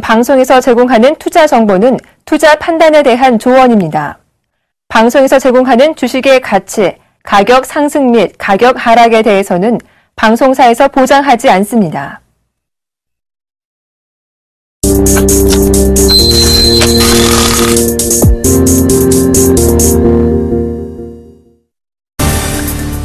방송에서 제공하는 투자 정보는 투자 판단에 대한 조언입니다. 방송에서 제공하는 주식의 가치, 가격 상승 및 가격 하락에 대해서는 방송사에서 보장하지 않습니다.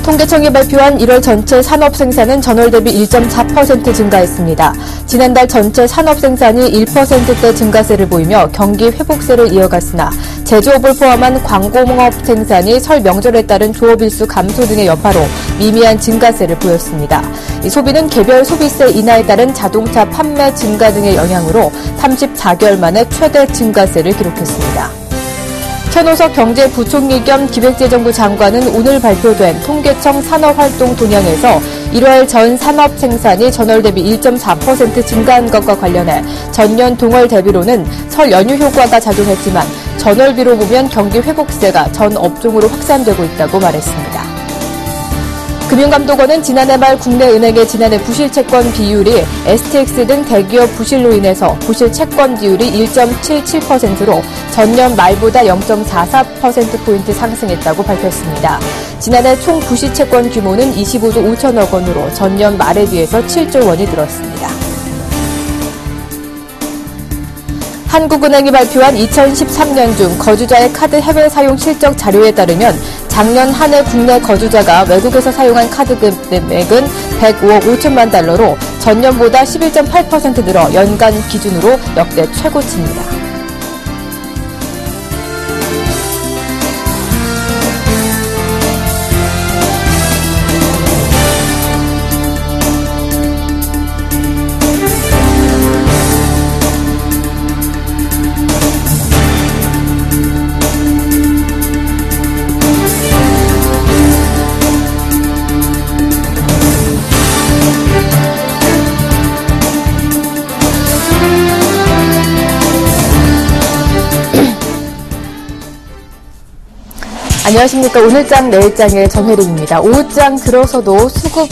통계청이 발표한 1월 전체 산업 생산은 전월 대비 1.4% 증가했습니다. 지난달 전체 산업 생산이 1%대 증가세를 보이며 경기 회복세를 이어갔으나 제조업을 포함한 광공업 생산이 설 명절에 따른 조업일수 감소 등의 여파로 미미한 증가세를 보였습니다. 소비는 개별 소비세 인하에 따른 자동차 판매 증가 등의 영향으로 34개월 만에 최대 증가세를 기록했습니다. 최노석 경제부총리 겸 기획재정부 장관은 오늘 발표된 통계청 산업활동 동향에서 1월 전 산업 생산이 전월 대비 1.4% 증가한 것과 관련해 전년 동월 대비로는 설 연휴 효과가 작용했지만 전월비로 보면 경기 회복세가 전 업종으로 확산되고 있다고 말했습니다. 금융감독원은 지난해 말 국내 은행의 지난해 부실채권 비율이 STX 등 대기업 부실로 인해서 부실채권 비율이 1.77%로 전년 말보다 0.44%포인트 상승했다고 밝혔습니다. 지난해 총 부실채권 규모는 25조 5천억 원으로 전년 말에 비해서 7조 원이 늘었습니다. 한국은행이 발표한 2013년 중 거주자의 카드 해외 사용 실적 자료에 따르면 작년 한 해 국내 거주자가 외국에서 사용한 카드 금액은 105억 5천만 달러로 전년보다 11.8% 늘어 연간 기준으로 역대 최고치입니다. 안녕하십니까. 오늘장 내일장의 정혜림입니다. 오후장 들어서도 수급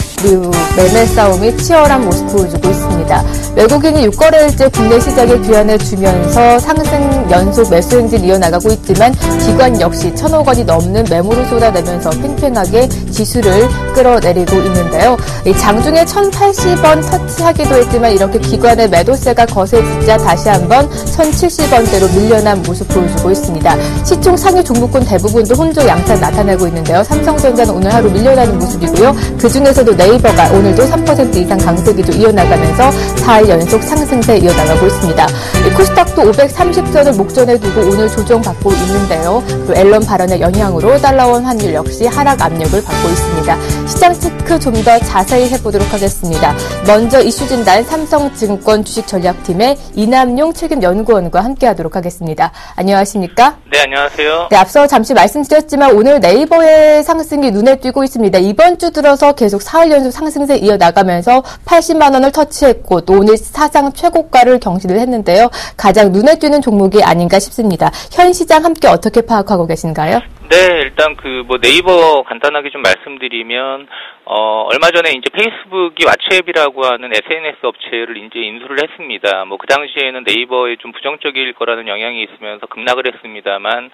매매 싸움이 치열한 모습 보여주고 있습니다. 외국인이 6거래일째 국내 시장에 귀환을 주면서 상승 연속 매수 행진을 이어나가고 있지만 기관 역시 1,000억 원이 넘는 매물을 쏟아내면서 팽팽하게 지수를 끌어내리고 있는데요. 장중에 1,080원 터치하기도 했지만 이렇게 기관의 매도세가 거세지자 다시 한번 1,070원대로 밀려난 모습 보여주고 있습니다. 시총 상위 종목군 대부분도 혼조 양상 나타나고 있는데요. 삼성전자는 오늘 하루 밀려나는 모습이고요. 그중에서도 네이버가 오늘도 3% 이상 강세 기조 이어나가면서 4일 연속 상승세 이어나가고 있습니다. 코스닥도 530선을 목전에 두고 오늘 조정받고 있는데요. 또 앨런 발언의 영향으로 달러원 환율 역시 하락 압력을 받고 있습니다. 시장 체크 좀 더 자세히 해보도록 하겠습니다. 먼저 이슈 진단 삼성증권 주식전략팀의 이남용 책임연구원과 함께하도록 하겠습니다. 안녕하십니까? 네, 안녕하세요. 네, 앞서 잠시 말씀드렸지만 오늘 네이버의 상승이 눈에 띄고 있습니다. 이번 주 들어서 계속 4일 연속 상승세 이어나가면서 80만 원을 터치했고 또 오늘 사상 최고가를 경신을 했는데요. 가장 눈에 띄는 종목이 아닌가 싶습니다. 현 시장 함께 어떻게 파악하고 계신가요? 네, 일단 네이버 간단하게 좀 말씀드리면, 얼마 전에 이제 페이스북이 왓츠앱이라고 하는 SNS 업체를 이제 인수를 했습니다. 그 당시에는 네이버에 좀 부정적일 거라는 영향이 있으면서 급락을 했습니다만,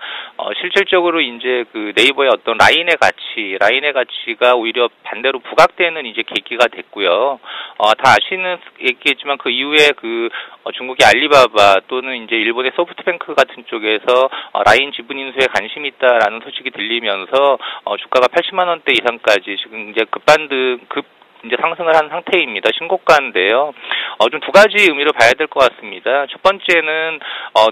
실질적으로 이제 네이버의 어떤 라인의 가치가 오히려 반대로 부각되는 이제 계기가 됐고요. 다 얘기했지만 그 이후에 중국의 알리바바 또는 이제 일본의 소프트뱅크 같은 쪽에서 라인 지분 인수에 관심이 있다라는 소식이 들리면서 주가가 80만 원대 이상까지 지금 이제 이제 상승을 한 상태입니다. 신고가인데요. 좀 두 가지 의미로 봐야 될 것 같습니다. 첫 번째는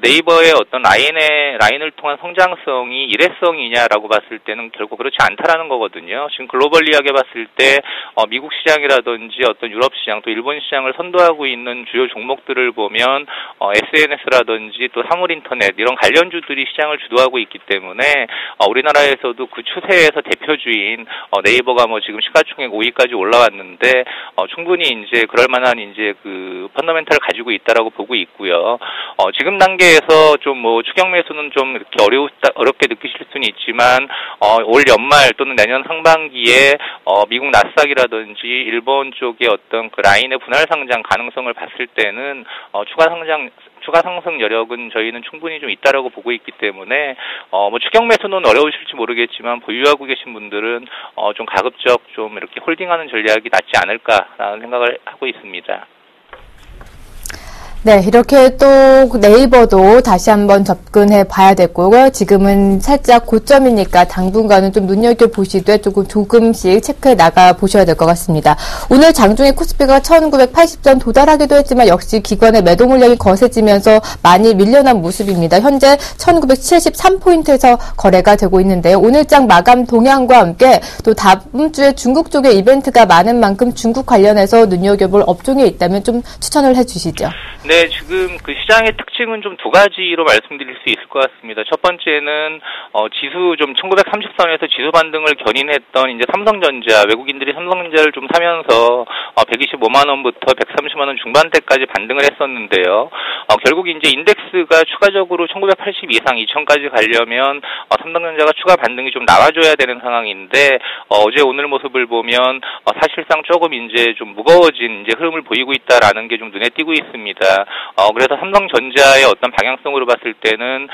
네이버의 어떤 라인을 통한 성장성이 일회성이냐라고 봤을 때는 결국 그렇지 않다라는 거거든요. 지금 글로벌리하게 봤을 때 미국 시장이라든지 어떤 유럽 시장 또 일본 시장을 선도하고 있는 주요 종목들을 보면 SNS라든지 또 사물인터넷 이런 관련주들이 시장을 주도하고 있기 때문에 우리나라에서도 그 추세에서 대표주인 네이버가 지금 시가총액 5위까지 올라왔는데 충분히 이제 그럴 만한 이제 펀더멘탈을 가지고 있다라고 보고 있고요. 지금 단계에서 좀 추격 매수는 좀 이렇게 어렵게 느끼실 수는 있지만 올 연말 또는 내년 상반기에 미국 나스닥이라든지 일본 쪽의 어떤 라인의 분할 상장 가능성을 봤을 때는 추가 상장 추가 상승 여력은 저희는 충분히 좀 있다라고 보고 있기 때문에 뭐 추경 매수는 어려우실지 모르겠지만 보유하고 계신 분들은 좀 가급적 좀 이렇게 홀딩하는 전략이 낫지 않을까라는 생각을 하고 있습니다. 네, 이렇게 또 네이버도 다시 한번 접근해 봐야 되고요. 지금은 살짝 고점이니까 당분간은 좀 눈여겨보시되 조금씩 체크해 나가 보셔야 될 것 같습니다. 오늘 장중에 코스피가 1980점 도달하기도 했지만 역시 기관의 매도 물량이 거세지면서 많이 밀려난 모습입니다. 현재 1973포인트에서 거래가 되고 있는데요. 오늘장 마감 동향과 함께 또 다음 주에 중국 쪽에 이벤트가 많은 만큼 중국 관련해서 눈여겨볼 업종에 있다면 좀 추천을 해 주시죠. 네, 지금 그 시장의 특징은 좀 두 가지로 말씀드릴 수 있을 것 같습니다. 첫 번째는 지수 좀 1930선에서 지수 반등을 견인했던 이제 삼성전자, 외국인들이 삼성전자를 좀 사면서 125만 원부터 130만 원 중반대까지 반등을 했었는데요. 결국 이제 인덱스가 추가적으로 1980 이상 2000까지 가려면 삼성전자가 추가 반등이 좀 나와줘야 되는 상황인데 어제 오늘 모습을 보면 사실상 조금 이제 좀 무거워진 이제 흐름을 보이고 있다라는 게 좀 눈에 띄고 있습니다. 그래서 삼성전자의 어떤 방향성으로 봤을 때는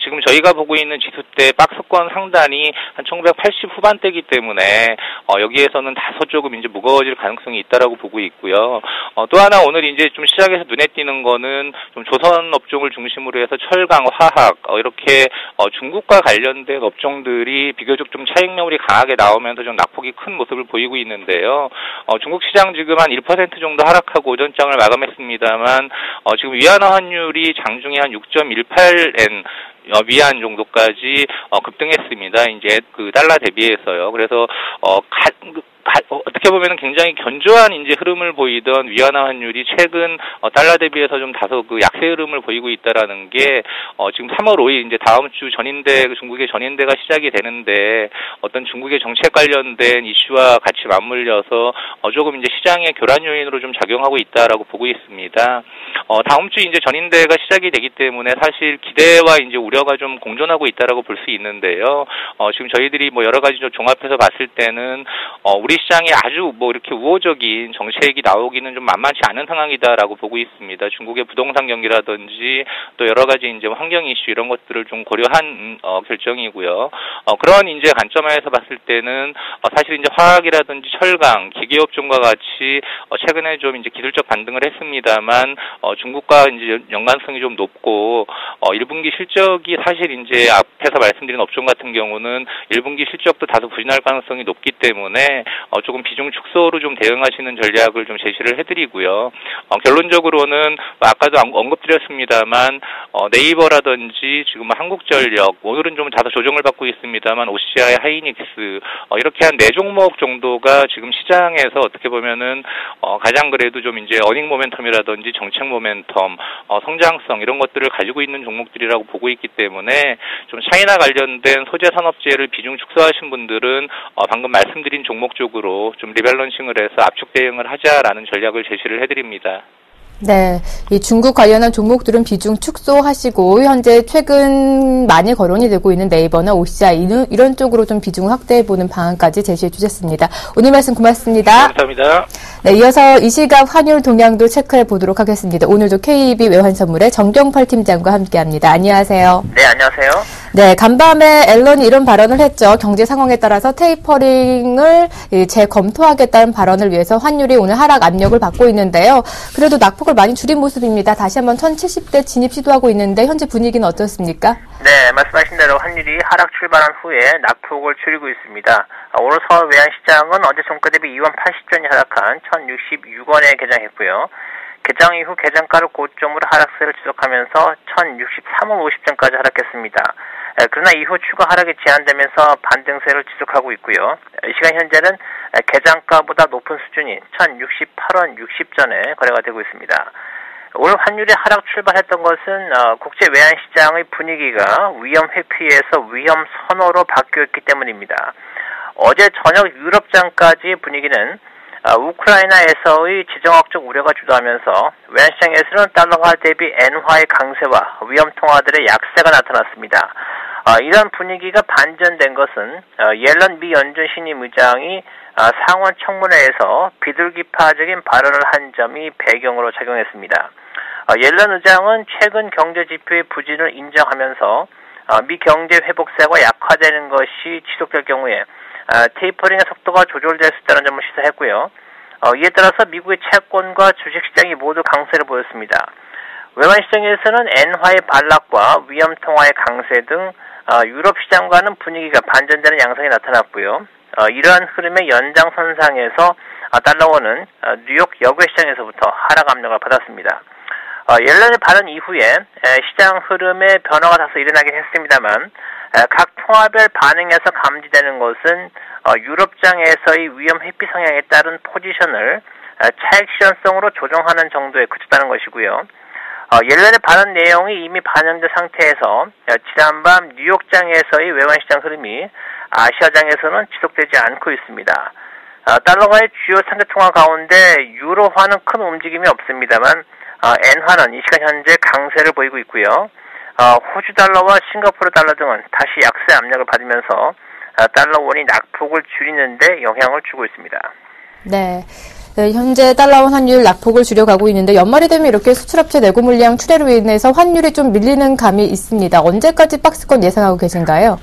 지금 저희가 보고 있는 지수대 박스권 상단이 한 1980 후반대이기 때문에 여기에서는 다소 조금 이제 무거워질 가능성이 있다라고 보고 있고요. 또 하나 오늘 이제 좀 시장에서 눈에 띄는 거는 좀 조선 업종을 중심으로 해서 철강, 화학 이렇게 중국과 관련된 업종들이 비교적 좀 차익 매물이 강하게 나오면서 좀 낙폭이 큰 모습을 보이고 있는데요. 중국 시장 지금 한 1% 정도 하락하고 오전장을 마감했습니다만 지금 위안화 환율이 장중에 한 6.18엔 위안 정도까지 급등했습니다. 이제 그 달러 대비해서요. 그래서 어떻게 보면은 굉장히 견조한 이제 흐름을 보이던 위안화 환율이 최근 달러 대비해서 좀 다소 그 약세 흐름을 보이고 있다라는 게 지금 3월 5일 이제 다음 주 중국의 전인대가 시작이 되는데 어떤 중국의 정책 관련된 이슈와 같이 맞물려서 조금 이제 시장의 교란 요인으로 좀 작용하고 있다라고 보고 있습니다. 다음 주 이제 전인대가 시작이 되기 때문에 사실 기대와 이제 우려가 좀 공존하고 있다라고 볼 수 있는데요. 지금 저희들이 뭐 여러 가지 좀 종합해서 봤을 때는 우리 시장이 아주 뭐 이렇게 우호적인 정책이 나오기는 좀 만만치 않은 상황이다라고 보고 있습니다. 중국의 부동산 경기라든지 또 여러 가지 이제 환경 이슈 이런 것들을 좀 고려한 결정이고요. 그런 이제 관점에서 봤을 때는 사실 이제 화학이라든지 철강, 기계업종과 같이 최근에 좀 이제 기술적 반등을 했습니다만 중국과 이제 연관성이 좀 높고 1분기 실적이 사실 이제 앞에서 말씀드린 업종 같은 경우는 1분기 실적도 다소 부진할 가능성이 높기 때문에 조금 비중 축소로 좀 대응하시는 전략을 좀 제시를 해드리고요. 결론적으로는 아까도 언급드렸습니다만 네이버라든지 지금 한국전력 오늘은 좀 다소 조정을 받고 있습니다만 OCI, 하이닉스 이렇게 한 4종목 정도가 지금 시장에서 어떻게 보면은 가장 그래도 좀 이제 어닝 모멘텀이라든지 정책 모멘텀, 성장성 이런 것들을 가지고 있는 종목들이라고 보고 있기 때문에 좀 차이나 관련된 소재 산업재를 비중 축소하신 분들은 방금 말씀드린 종목 쪽으로 좀 리밸런싱을 해서 압축 대응을 하자라는 전략을 제시를 해드립니다. 네, 이 중국 관련한 종목들은 비중 축소하시고 현재 최근 많이 거론이 되고 있는 네이버나 OCI 이런 쪽으로 좀 비중을 확대해보는 방안까지 제시해 주셨습니다. 오늘 말씀 고맙습니다. 감사합니다. 네, 이어서 이 시각 환율 동향도 체크해 보도록 하겠습니다. 오늘도 KEB 외환선물의 정경팔 팀장과 함께합니다. 안녕하세요. 네, 안녕하세요. 네, 간밤에 앨런이 이런 발언을 했죠. 경제 상황에 따라서 테이퍼링을 재검토하겠다는 발언을 위해서 환율이 오늘 하락 압력을 받고 있는데요. 그래도 낙폭을 많이 줄인 모습입니다. 다시 한번 1070대 진입 시도하고 있는데 현재 분위기는 어떻습니까? 네, 말씀하신 대로 환율이 하락 출발한 후에 낙폭을 줄이고 있습니다. 오늘 서울 외환시장은 어제 종가 대비 2원 80전이 하락한 1066원에 개장했고요. 개장 이후 개장가를 고점으로 하락세를 지속하면서 1063원 50전까지 하락했습니다. 그러나 이후 추가 하락이 제한되면서 반등세를 지속하고 있고요. 시간 현재는 개장가보다 높은 수준인 1068원 60전에 거래가 되고 있습니다. 오늘 환율이 하락 출발했던 것은 국제 외환시장의 분위기가 위험 회피에서 위험 선호로 바뀌었기 때문입니다. 어제 저녁 유럽장까지의 분위기는 우크라이나에서의 지정학적 우려가 주도하면서 외환시장에서는 달러화 대비 엔화의 강세와 위험 통화들의 약세가 나타났습니다. 이런 분위기가 반전된 것은 옐런 미 연준 신임 의장이 상원 청문회에서 비둘기파적인 발언을 한 점이 배경으로 작용했습니다. 옐런 의장은 최근 경제 지표의 부진을 인정하면서 미 경제 회복세가 약화되는 것이 지속될 경우에 테이퍼링의 속도가 조절될 수 있다는 점을 시사했고요. 이에 따라서 미국의 채권과 주식시장이 모두 강세를 보였습니다. 외환 시장에서는 엔화의 반락과 위험 통화의 강세 등 유럽 시장과는 분위기가 반전되는 양상이 나타났고요. 이러한 흐름의 연장선상에서 달러원은 뉴욕 여고 시장에서부터 하락 압력을 받았습니다. 옐런의 발언 이후에 시장 흐름의 변화가 다소 일어나긴 했습니다만 각 통화별 반응에서 감지되는 것은 유럽장에서의 위험 회피 성향에 따른 포지션을 차익 실현성으로 조정하는 정도에 그쳤다는 것이고요. 옐런의 발언 내용이 이미 반영된 상태에서 지난밤 뉴욕장에서의 외환시장 흐름이 아시아장에서는 지속되지 않고 있습니다. 달러와의 주요 상대통화 가운데 유로화는 큰 움직임이 없습니다만 엔화는 이 시간 현재 강세를 보이고 있고요. 호주 달러와 싱가포르 달러 등은 다시 약세 압력을 받으면서 달러원이 낙폭을 줄이는데 영향을 주고 있습니다. 네. 네, 현재 달러원 환율 낙폭을 줄여가고 있는데 연말이 되면 이렇게 수출업체 내고 물량 출회로 인해서 환율이 좀 밀리는 감이 있습니다. 언제까지 박스권 예상하고 계신가요?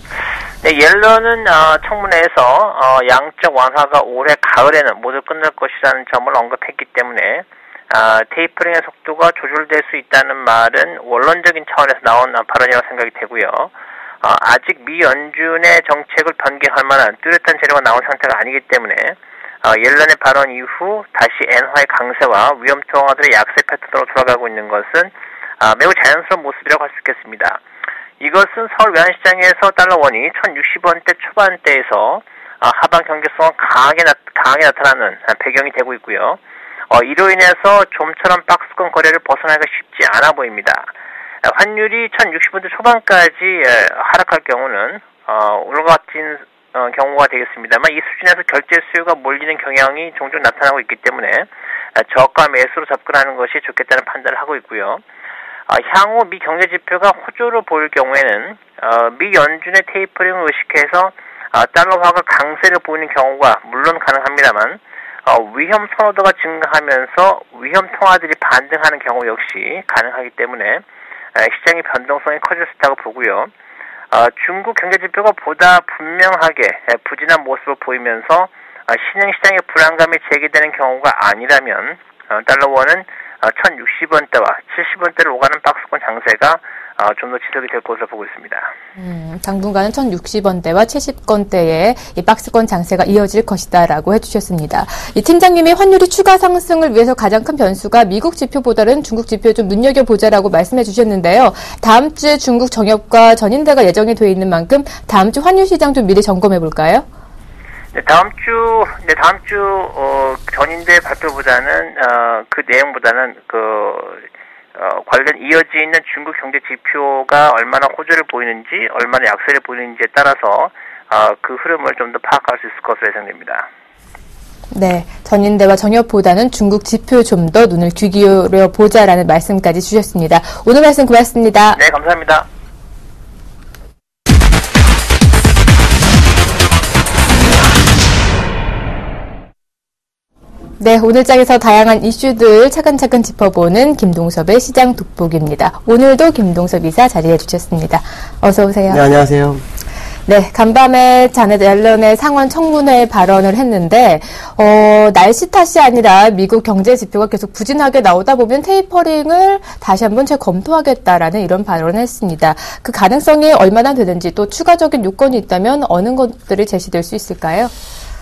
네, 옐런은 청문회에서 양적 완화가 올해 가을에는 모두 끝날 것이라는 점을 언급했기 때문에 테이퍼링의 속도가 조절될 수 있다는 말은 원론적인 차원에서 나온 발언이라고 생각이 되고요. 아직 미 연준의 정책을 변경할 만한 뚜렷한 재료가 나온 상태가 아니기 때문에 옐런의 발언 이후 다시 엔화의 강세와 위험 통화들의 약세 패턴으로 돌아가고 있는 것은 매우 자연스러운 모습이라고 할 수 있겠습니다. 이것은 서울 외환시장에서 달러원이 1060원대 초반대에서 하방 경계성은 강하게 나타나는 배경이 되고 있고요. 이로 인해서 좀처럼 박스권 거래를 벗어나기가 쉽지 않아 보입니다. 환율이 1060원대 초반까지 하락할 경우는 오늘과 같은 경우가 되겠습니다만 이 수준에서 결제 수요가 몰리는 경향이 종종 나타나고 있기 때문에 저가 매수로 접근하는 것이 좋겠다는 판단을 하고 있고요. 향후 미 경제 지표가 호조로 보일 경우에는 미 연준의 테이퍼링을 의식해서 달러화가 강세를 보이는 경우가 물론 가능합니다만 위험 선호도가 증가하면서 위험 통화들이 반등하는 경우 역시 가능하기 때문에 시장의 변동성이 커질 수 있다고 보고요. 중국 경제 지표가 보다 분명하게 부진한 모습을 보이면서 신흥시장의 불안감이 제기되는 경우가 아니라면 달러원은 1060원대와 70원대를 오가는 박스권 장세가 좀 더 지속이 될 것으로 보고 있습니다. 당분간은 1060원대와 70원대의 이 박스권 장세가 이어질 것이다라고 해주셨습니다. 이 팀장님이 환율이 추가 상승을 위해서 가장 큰 변수가 미국 지표보다는 중국 지표에 좀 눈여겨보자라고 말씀해 주셨는데요. 다음 주에 중국 정협과 전인대가 예정이 돼 있는 만큼 다음 주 환율 시장 좀 미리 점검해 볼까요? 네, 다음 주 전인대 발표보다는 그 내용보다는 관련 이어져 있는 중국 경제 지표가 얼마나 호조를 보이는지, 얼마나 약세를 보이는지에 따라서 그 흐름을 좀 더 파악할 수 있을 것으로 예상됩니다. 네, 전인대와 정협보다는 중국 지표에 좀 더 눈을 귀기울여 보자라는 말씀까지 주셨습니다. 오늘 말씀 고맙습니다. 네, 감사합니다. 네, 오늘장에서 다양한 이슈들 차근차근 짚어보는 김동섭의 시장 돋보기입니다. 오늘도 김동섭 이사 자리해 주셨습니다. 어서 오세요. 네, 안녕하세요. 네, 간밤에 자넷 옐런의 상원 청문회 발언을 했는데 날씨 탓이 아니라 미국 경제 지표가 계속 부진하게 나오다 보면 테이퍼링을 다시 한번 재검토하겠다라는 이런 발언을 했습니다. 그 가능성이 얼마나 되는지 또 추가적인 요건이 있다면 어느 것들이 제시될 수 있을까요?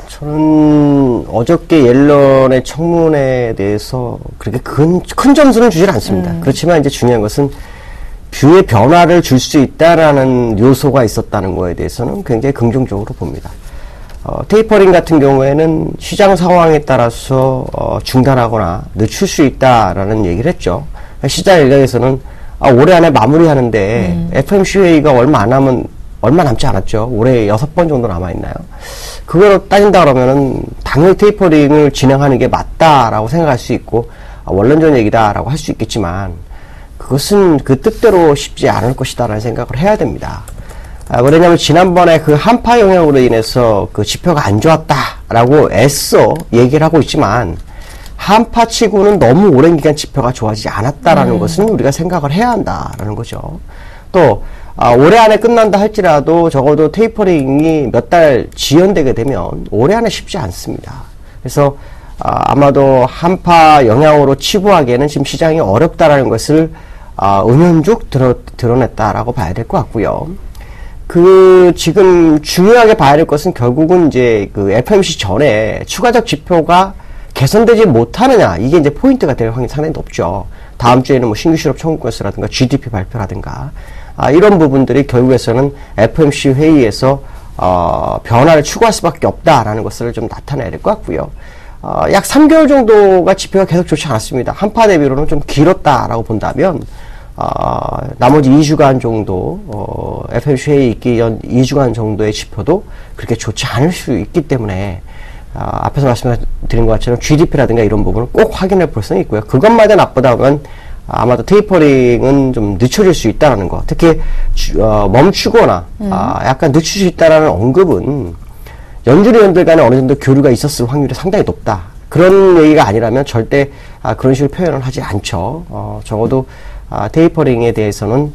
저는 어저께 옐런의 청문회에 대해서 그렇게 큰 점수는 주질 않습니다. 그렇지만 이제 중요한 것은 뷰의 변화를 줄 수 있다라는 요소가 있었다는 거에 대해서는 굉장히 긍정적으로 봅니다. 테이퍼링 같은 경우에는 시장 상황에 따라서 중단하거나 늦출 수 있다라는 얘기를 했죠. 시장 일각에서는 올해 안에 마무리하는데 FOMC 회의가 얼마 남지 않았죠. 올해 6번 정도 남아있나요? 그거로 따진다 그러면은 당연히 테이퍼링을 진행하는 게 맞다라고 생각할 수 있고 원론적 얘기다라고 할 수 있겠지만 그것은 그 뜻대로 쉽지 않을 것이다라는 생각을 해야 됩니다. 왜냐면 지난번에 그 한파 영향으로 인해서 그 지표가 안 좋았다라고 애써 얘기를 하고 있지만 한파치고는 너무 오랜 기간 지표가 좋아지지 않았다라는 것은 우리가 생각을 해야 한다라는 거죠. 또 올해 안에 끝난다 할지라도 적어도 테이퍼링이 몇 달 지연되게 되면 올해 안에 쉽지 않습니다. 그래서 아마도 한파 영향으로 치부하기에는 지금 시장이 어렵다라는 것을 은연중 드러냈다라고 봐야 될 것 같고요. 지금 중요하게 봐야 될 것은 결국은 이제 FOMC 전에 추가적 지표가 개선되지 못하느냐, 이게 이제 포인트가 될 확률이 상당히 높죠. 다음 주에는 뭐 신규 실업 청구 건수라든가 GDP 발표라든가, 이런 부분들이 결국에서는 FOMC 회의에서, 변화를 추구할 수밖에 없다라는 것을 좀 나타내야 될 것 같고요. 약 3개월 정도가 지표가 계속 좋지 않았습니다. 한파 대비로는 좀 길었다라고 본다면, 나머지 2주간 정도, FOMC 회의 있기 전 2주간 정도의 지표도 그렇게 좋지 않을 수 있기 때문에, 앞에서 말씀드린 것처럼 GDP라든가 이런 부분을 꼭 확인해 볼 수는 있고요. 그것마다 나쁘다 보면 아마도 테이퍼링은 좀 늦춰질 수 있다는 거. 특히, 멈추거나, 약간 늦출 수 있다는 언급은 연준위원들 간에 어느 정도 교류가 있었을 확률이 상당히 높다. 그런 얘기가 아니라면 절대 그런 식으로 표현을 하지 않죠. 적어도 테이퍼링에 대해서는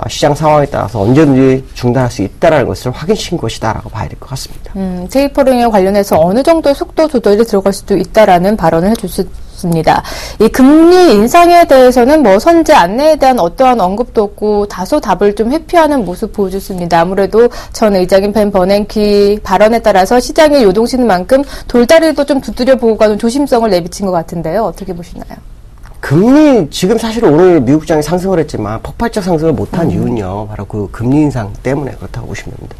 시장 상황에 따라서 언제든지 중단할 수 있다는 것을 확인시킨 것이다라고 봐야 될 것 같습니다. 테이퍼링에 관련해서 어느 정도의 속도 조절이 들어갈 수도 있다라는 발언을 해주셨습니다. 이 금리 인상에 대해서는 뭐 선제 안내에 대한 어떠한 언급도 없고 다소 답을 좀 회피하는 모습 보여줬습니다. 아무래도 전 의장인 벤 버냉키 발언에 따라서 시장에 요동치는 만큼 돌다리도 좀 두드려 보고 가는 조심성을 내비친 것 같은데요. 어떻게 보시나요? 금리, 지금 사실 오늘 미국 시장이 상승을 했지만 폭발적 상승을 못한 이유는요, 바로 그 금리 인상 때문에 그렇다고 보시면 됩니다.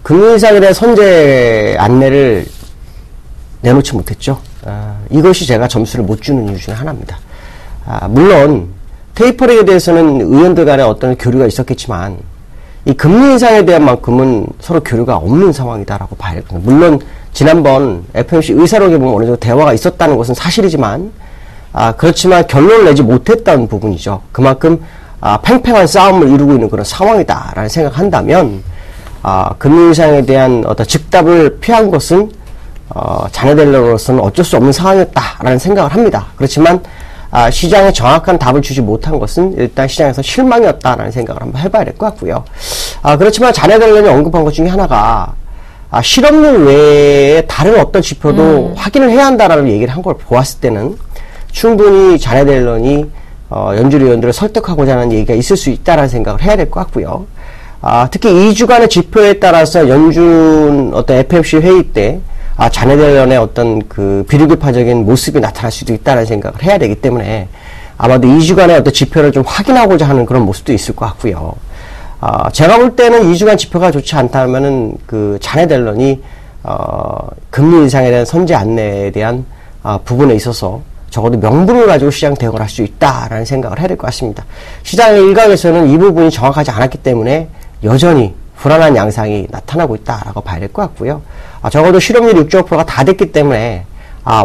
금리 인상에 대한 선제 안내를 내놓지 못했죠. 이것이 제가 점수를 못 주는 이유 중에 하나입니다. 물론 테이퍼링에 대해서는 의원들 간에 어떤 교류가 있었겠지만 이 금리 인상에 대한 만큼은 서로 교류가 없는 상황이다라고 봐야 됩니다. 물론 지난번 FOMC 의사록에 보면 어느 정도 대화가 있었다는 것은 사실이지만 그렇지만 결론을 내지 못했다는 부분이죠. 그만큼 팽팽한 싸움을 이루고 있는 그런 상황이다라는 생각한다면 금리 인상에 대한 어떤 즉답을 피한 것은 자네들로서는 어쩔 수 없는 상황이었다라는 생각을 합니다. 그렇지만 시장에 정확한 답을 주지 못한 것은 일단 시장에서 실망이었다라는 생각을 한번 해봐야 될 것 같고요. 그렇지만 자네들이 언급한 것 중에 하나가 실업률 외에 다른 어떤 지표도 확인을 해야 한다라는 얘기를 한 걸 보았을 때는 충분히 자네드 옐런이 연준 위원들을 설득하고자 하는 얘기가 있을 수 있다라는 생각을 해야 될 것 같고요. 특히 2주간의 지표에 따라서 연준 어떤 FOMC 회의 때 자네드 옐런의 어떤 그 비례교파적인 모습이 나타날 수도 있다는 생각을 해야 되기 때문에 아마도 2주간의 어떤 지표를 좀 확인하고자 하는 그런 모습도 있을 것 같고요. 제가 볼 때는 2주간 지표가 좋지 않다면은 그 자네드 옐런이 금리 인상에 대한 선제 안내에 대한 부분에 있어서 적어도 명분을 가지고 시장 대응을 할 수 있다라는 생각을 해야 될 것 같습니다. 시장의 일각에서는 이 부분이 정확하지 않았기 때문에 여전히 불안한 양상이 나타나고 있다라고 봐야 될 것 같고요. 적어도 실업률 6.5%가 다 됐기 때문에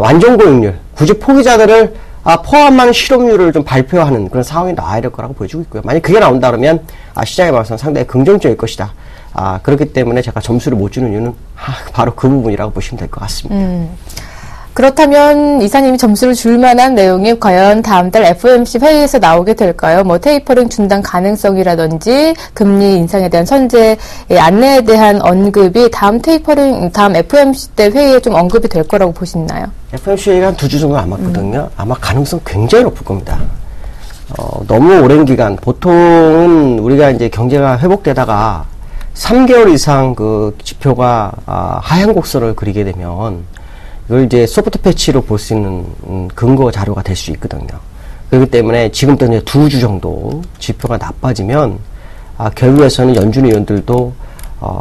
완전 고용률, 굳이 포기자들을 포함한 실업률을 좀 발표하는 그런 상황이 나와야 될 거라고 보여지고 있고요. 만약 그게 나온다 그러면 시장의 방향은 상당히 긍정적일 것이다. 그렇기 때문에 제가 점수를 못 주는 이유는 바로 그 부분이라고 보시면 될 것 같습니다. 그렇다면 이사님이 점수를 줄 만한 내용이 과연 다음 달 FOMC 회의에서 나오게 될까요? 뭐 테이퍼링 중단 가능성이라든지 금리 인상에 대한 선제 안내에 대한 언급이 다음 FOMC 때 회의에 좀 언급이 될 거라고 보시나요? FOMC 회의가 한 2주 정도 남았거든요. 아마 가능성 굉장히 높을 겁니다. 너무 오랜 기간, 보통은 우리가 이제 경제가 회복되다가 3개월 이상 그 지표가 하향 곡선을 그리게 되면 이걸 이제 소프트 패치로 볼 수 있는 근거 자료가 될 수 있거든요. 그렇기 때문에 지금부터 이제 2주 정도 지표가 나빠지면 결국에서는 연준 위원들도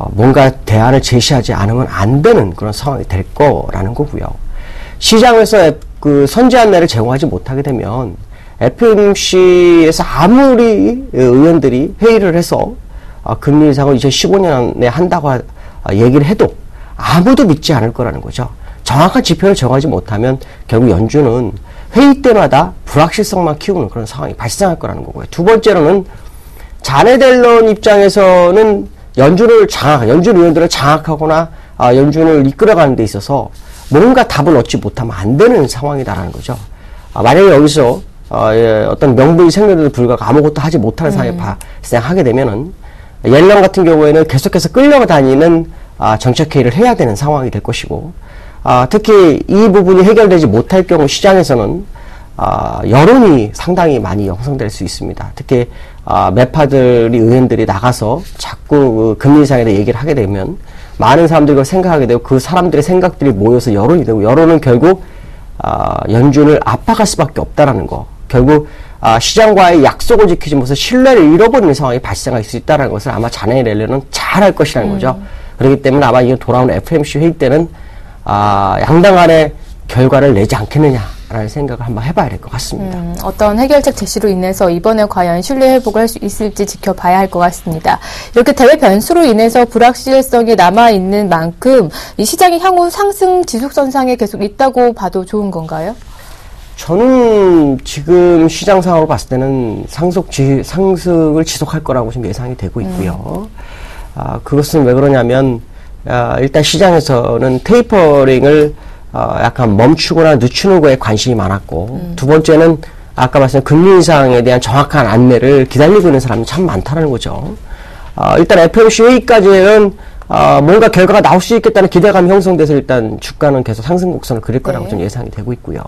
뭔가 대안을 제시하지 않으면 안 되는 그런 상황이 될 거라는 거고요. 시장에서 그 선제 안내를 제공하지 못하게 되면 FOMC에서 아무리 의원들이 회의를 해서 금리 인상을 2015년에 한다고 얘기를 해도 아무도 믿지 않을 거라는 거죠. 정확한 지표를 정하지 못하면 결국 연준은 회의 때마다 불확실성만 키우는 그런 상황이 발생할 거라는 거고요. 두 번째로는 자네드 옐런 입장에서는 연준 의원들을 장악하거나 연준을 이끌어가는 데 있어서 뭔가 답을 얻지 못하면 안 되는 상황이다라는 거죠. 만약에 여기서 어떤 명분이 생겨도 불구하고 아무것도 하지 못하는 상황이 발생하게 되면은 옐런 같은 경우에는 계속해서 끌려다니는 정책회의를 해야 되는 상황이 될 것이고, 특히 이 부분이 해결되지 못할 경우 시장에서는 여론이 상당히 많이 형성될 수 있습니다. 특히 매파들이 의원들이 나가서 자꾸 그 금리 인상에 대해 얘기를 하게 되면 많은 사람들이 그걸 생각하게 되고 그 사람들의 생각들이 모여서 여론이 되고, 여론은 결국 연준을 압박할 수밖에 없다라는 거. 결국 시장과의 약속을 지키지 못해서 신뢰를 잃어버리는 상황이 발생할 수 있다는 것을 아마 자네의 렐런은 잘 알 것이라는 거죠. 그렇기 때문에 아마 이거 돌아오는 FOMC 회의 때는 양당 간의 결과를 내지 않겠느냐라는 생각을 한번 해봐야 될 것 같습니다. 어떤 해결책 제시로 인해서 이번에 과연 신뢰 회복을 할 수 있을지 지켜봐야 할 것 같습니다. 이렇게 대외 변수로 인해서 불확실성이 남아있는 만큼 이 시장이 향후 상승 지속선상에 계속 있다고 봐도 좋은 건가요? 저는 지금 시장 상황으로 봤을 때는 상승을 지속할 거라고 지금 예상이 되고 있고요. 그것은 왜 그러냐면 일단 시장에서는 테이퍼링을 약간 멈추거나 늦추는 거에 관심이 많았고, 두 번째는 아까 말씀드린 금리 인상에 대한 정확한 안내를 기다리고 있는 사람이 참 많다는 거죠. 일단 FOMC 회의까지는 뭔가 결과가 나올 수 있겠다는 기대감이 형성돼서 일단 주가는 계속 상승 곡선을 그릴 거라고 좀 예상이 되고 있고요.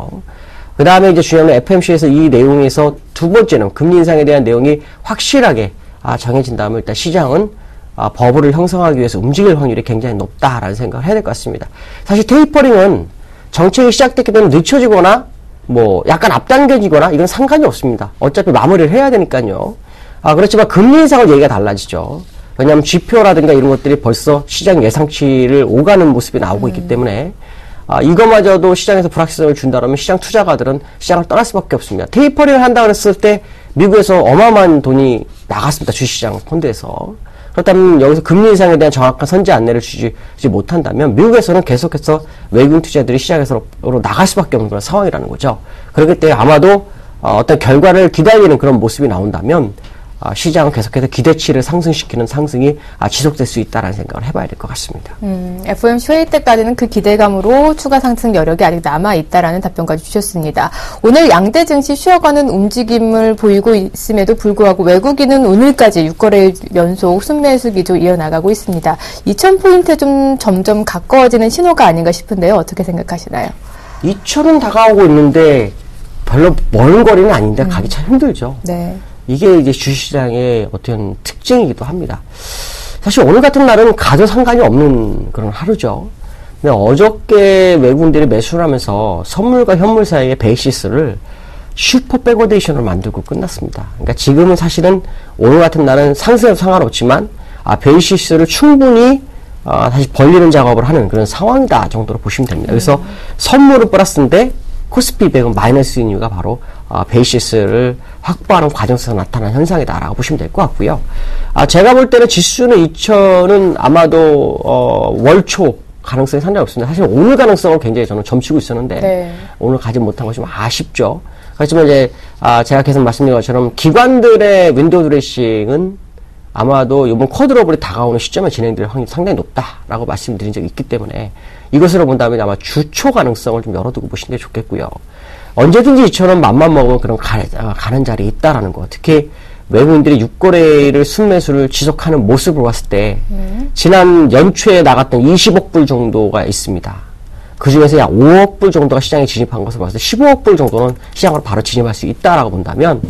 그 다음에 이제 중요한 FOMC에서 이 내용에서 두 번째는 금리 인상에 대한 내용이 확실하게 정해진다면 일단 시장은 버블을 형성하기 위해서 움직일 확률이 굉장히 높다라는 생각을 해야 될 것 같습니다. 사실 테이퍼링은 정책이 시작됐기 때문에 늦춰지거나 뭐 약간 앞당겨지거나 이건 상관이 없습니다. 어차피 마무리를 해야 되니까요. 그렇지만 금리 인상은 얘기가 달라지죠. 왜냐하면 지표라든가 이런 것들이 벌써 시장 예상치를 오가는 모습이 나오고 있기 때문에 이거마저도 시장에서 불확실성을 준다면 시장 투자가들은 시장을 떠날 수밖에 없습니다. 테이퍼링을 한다 그랬을 때 미국에서 어마어마한 돈이 나갔습니다. 주식시장 펀드에서. 그렇다면 여기서 금리 인상에 대한 정확한 선제 안내를 주지 못한다면 미국에서는 계속해서 외국인 투자들이 시장에서 나갈 수밖에 없는 그런 상황이라는 거죠. 그렇기 때문에 아마도 어떤 결과를 기다리는 그런 모습이 나온다면 시장은 계속해서 기대치를 상승시키는 상승이 지속될 수 있다는 생각을 해봐야 될 것 같습니다. FOMC 회의 때까지는 그 기대감으로 추가 상승 여력이 아직 남아있다라는 답변까지 주셨습니다. 오늘 양대 증시 쉬어가는 움직임을 보이고 있음에도 불구하고 외국인은 오늘까지 6거래일 연속 순매수 기조 이어나가고 있습니다. 2,000포인트 좀 점점 가까워지는 신호가 아닌가 싶은데요. 어떻게 생각하시나요? 2,000은 다가오고 있는데 별로 먼 거리는 아닌데 가기 참 힘들죠. 네. 이게 이제 주식시장의 어떤 특징이기도 합니다. 사실 오늘 같은 날은 가도 상관이 없는 그런 하루죠. 근데 어저께 외국인들이 매수를 하면서 선물과 현물 사이의 베이시스를 슈퍼 백워데이션을 만들고 끝났습니다. 그러니까 지금은 사실은 오늘 같은 날은 상승해도 상관없지만 베이시스를 충분히 다시 벌리는 작업을 하는 그런 상황이다 정도로 보시면 됩니다. 그래서 선물은 플러스인데 코스피 200은 마이너스인 이유가 바로 베이시스를 확보하는 과정에서 나타난 현상이다라고 보시면 될 것 같고요. 제가 볼 때는 지수는 2,000은 아마도 월초 가능성이 상당히 없습니다. 사실 오늘 가능성을 굉장히 저는 점치고 있었는데 네. 오늘 가지 못한 것이 좀 아쉽죠. 하지만 이제 제가 계속 말씀드린 것처럼 기관들의 윈도우 드레싱은 아마도 이번 쿼드러블이 다가오는 시점에 진행될 확률이 상당히 높다라고 말씀드린 적이 있기 때문에 이것으로 본다면 아마 주초 가능성을 좀 열어두고 보시는 게 좋겠고요. 언제든지 이처럼 맘만 먹으면 그런 가는 자리에 있다라는 거. 특히 외국인들이 6거래일 순매수를 지속하는 모습을 봤을 때 지난 연초에 나갔던 20억 불 정도가 있습니다. 그 중에서 약 5억 불 정도가 시장에 진입한 것을 봤을 때 15억 불 정도는 시장으로 바로 진입할 수 있다라고 본다면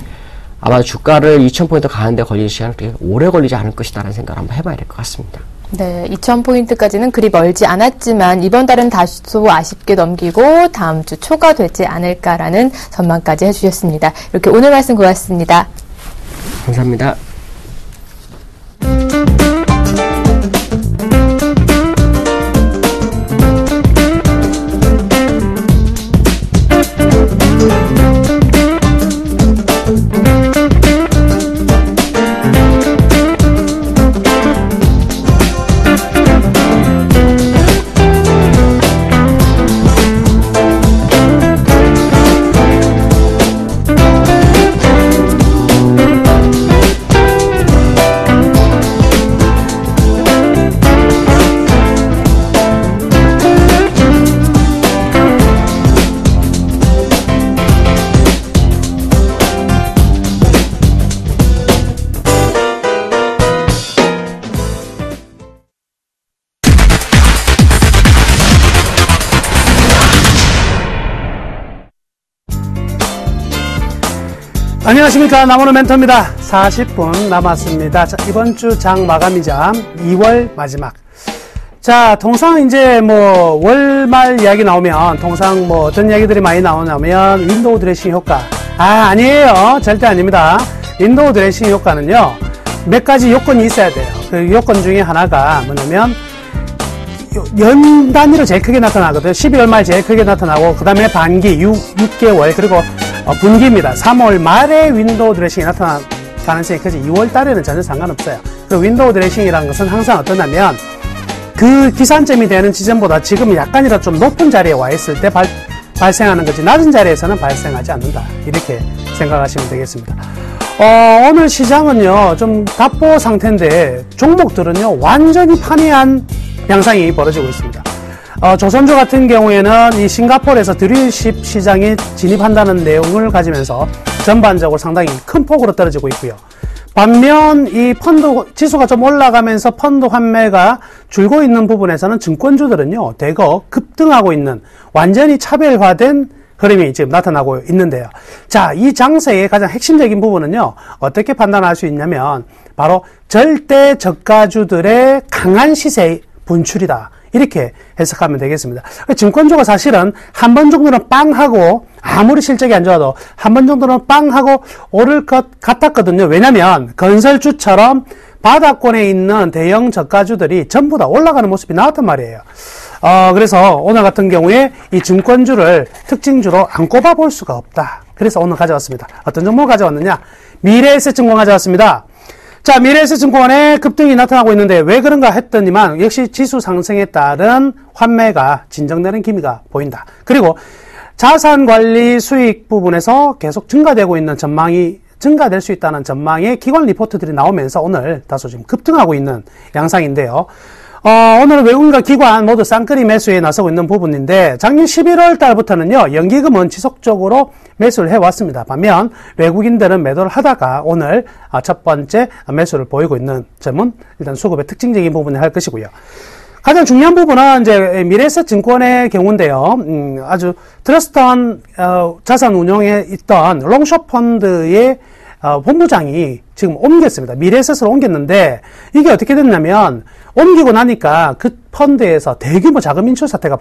아마 주가를 2,000포인트 가는데 걸리는 시간은 그렇게 오래 걸리지 않을 것이다라는 생각을 한번 해봐야 될 것 같습니다. 네, 2,000포인트까지는 그리 멀지 않았지만 이번 달은 다소 아쉽게 넘기고 다음 주 초가 되지 않을까라는 전망까지 해주셨습니다. 이렇게 오늘 말씀 고맙습니다. 감사합니다. 안녕하십니까. 나무는 멘토입니다. 40분 남았습니다. 자, 이번 주 장 마감이자 2월 마지막. 자, 통상 이제 뭐 월말 이야기 나오면 통상 뭐 어떤 이야기들이 많이 나오냐면 윈도우 드레싱 효과. 아니에요. 절대 아닙니다. 윈도우 드레싱 효과는요, 몇 가지 요건이 있어야 돼요. 그 요건 중에 하나가 뭐냐면 연 단위로 제일 크게 나타나거든요. 12월 말 제일 크게 나타나고, 그 다음에 반기 6개월, 그리고 분기입니다. 3월 말에 윈도우 드레싱이 나타날 가능성이 크지 2월 달에는 전혀 상관없어요. 그 윈도우 드레싱이라는 것은 항상 어떠냐면 그 기산점이 되는 지점보다 지금 약간이라도 좀 높은 자리에 와 있을 때 발생하는 거지, 낮은 자리에서는 발생하지 않는다. 이렇게 생각하시면 되겠습니다. 오늘 시장은요, 좀 답보 상태인데 종목들은요, 완전히 판이한 양상이 벌어지고 있습니다. 조선주 같은 경우에는 이 싱가포르에서 드릴십 시장에 진입한다는 내용을 가지면서 전반적으로 상당히 큰 폭으로 떨어지고 있고요. 반면 이 펀드 지수가 좀 올라가면서 펀드 환매가 줄고 있는 부분에서는 증권주들은요, 대거 급등하고 있는 완전히 차별화된 흐름이 지금 나타나고 있는데요. 자, 이 장세의 가장 핵심적인 부분은요, 어떻게 판단할 수 있냐면 바로 절대 저가주들의 강한 시세 분출이다. 이렇게 해석하면 되겠습니다. 증권주가 사실은 한 번 정도는 빵 하고, 아무리 실적이 안 좋아도 한 번 정도는 빵 하고 오를 것 같았거든요. 왜냐면 건설주처럼 바닥권에 있는 대형 저가주들이 전부 다 올라가는 모습이 나왔단 말이에요. 그래서 오늘 같은 경우에 이 증권주를 특징주로 안 꼽아볼 수가 없다. 그래서 오늘 가져왔습니다. 어떤 종목 가져왔느냐? 미래에셋증권 가져왔습니다. 자, 미래에셋증권의 급등이 나타나고 있는데 왜 그런가 했더니만 역시 지수 상승에 따른 환매가 진정되는 기미가 보인다. 그리고 자산관리 수익 부분에서 계속 증가되고 있는 전망이 증가될 수 있다는 전망의 기관 리포트들이 나오면서 오늘 다소 지금 급등하고 있는 양상인데요. 오늘 외국인과 기관 모두 쌍끌이 매수에 나서고 있는 부분인데, 작년 11월 달부터는요, 연기금은 지속적으로 매수를 해왔습니다. 반면 외국인들은 매도를 하다가 오늘 첫 번째 매수를 보이고 있는 점은 일단 수급의 특징적인 부분을 할 것이고요. 가장 중요한 부분은 이제 미래에셋증권의 경우인데요. 아주 트러스트한 자산 운용에 있던 롱숏 펀드의 본부장이 지금 옮겼습니다. 미래에셋으로 옮겼는데 이게 어떻게 됐냐면, 옮기고 나니까 그 펀드에서 대규모 자금 인출 사태가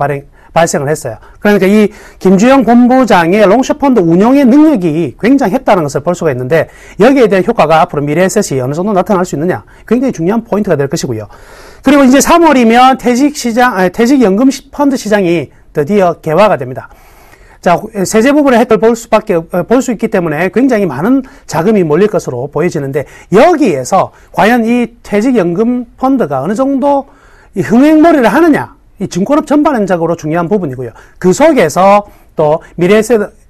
발생을 했어요. 그러니까 이 김주영 본부장의 롱숏 펀드 운용의 능력이 굉장했다는 것을 볼 수가 있는데, 여기에 대한 효과가 앞으로 미래에셋이 어느 정도 나타날 수 있느냐, 굉장히 중요한 포인트가 될 것이고요. 그리고 이제 3월이면 퇴직연금 펀드 시장이 드디어 개화가 됩니다. 자, 세제 부분의 혜택을 볼 수 있기 때문에 굉장히 많은 자금이 몰릴 것으로 보여지는데, 여기에서 과연 이 퇴직연금 펀드가 어느 정도 흥행몰이를 하느냐, 이 증권업 전반적으로 중요한 부분이고요. 그 속에서 또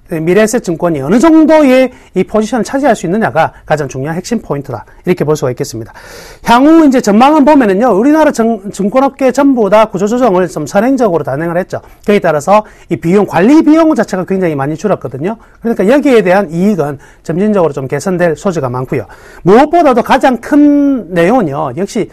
미래에셋증권이 어느 정도의 이 포지션을 차지할 수 있느냐가 가장 중요한 핵심 포인트다. 이렇게 볼 수가 있겠습니다. 향후 이제 전망을 보면은요, 우리나라 증권업계 전부 다 구조조정을 좀 선행적으로 단행을 했죠. 거기에 따라서 이 관리 비용 자체가 굉장히 많이 줄었거든요. 그러니까 여기에 대한 이익은 점진적으로 좀 개선될 소지가 많고요. 무엇보다도 가장 큰 내용은요, 역시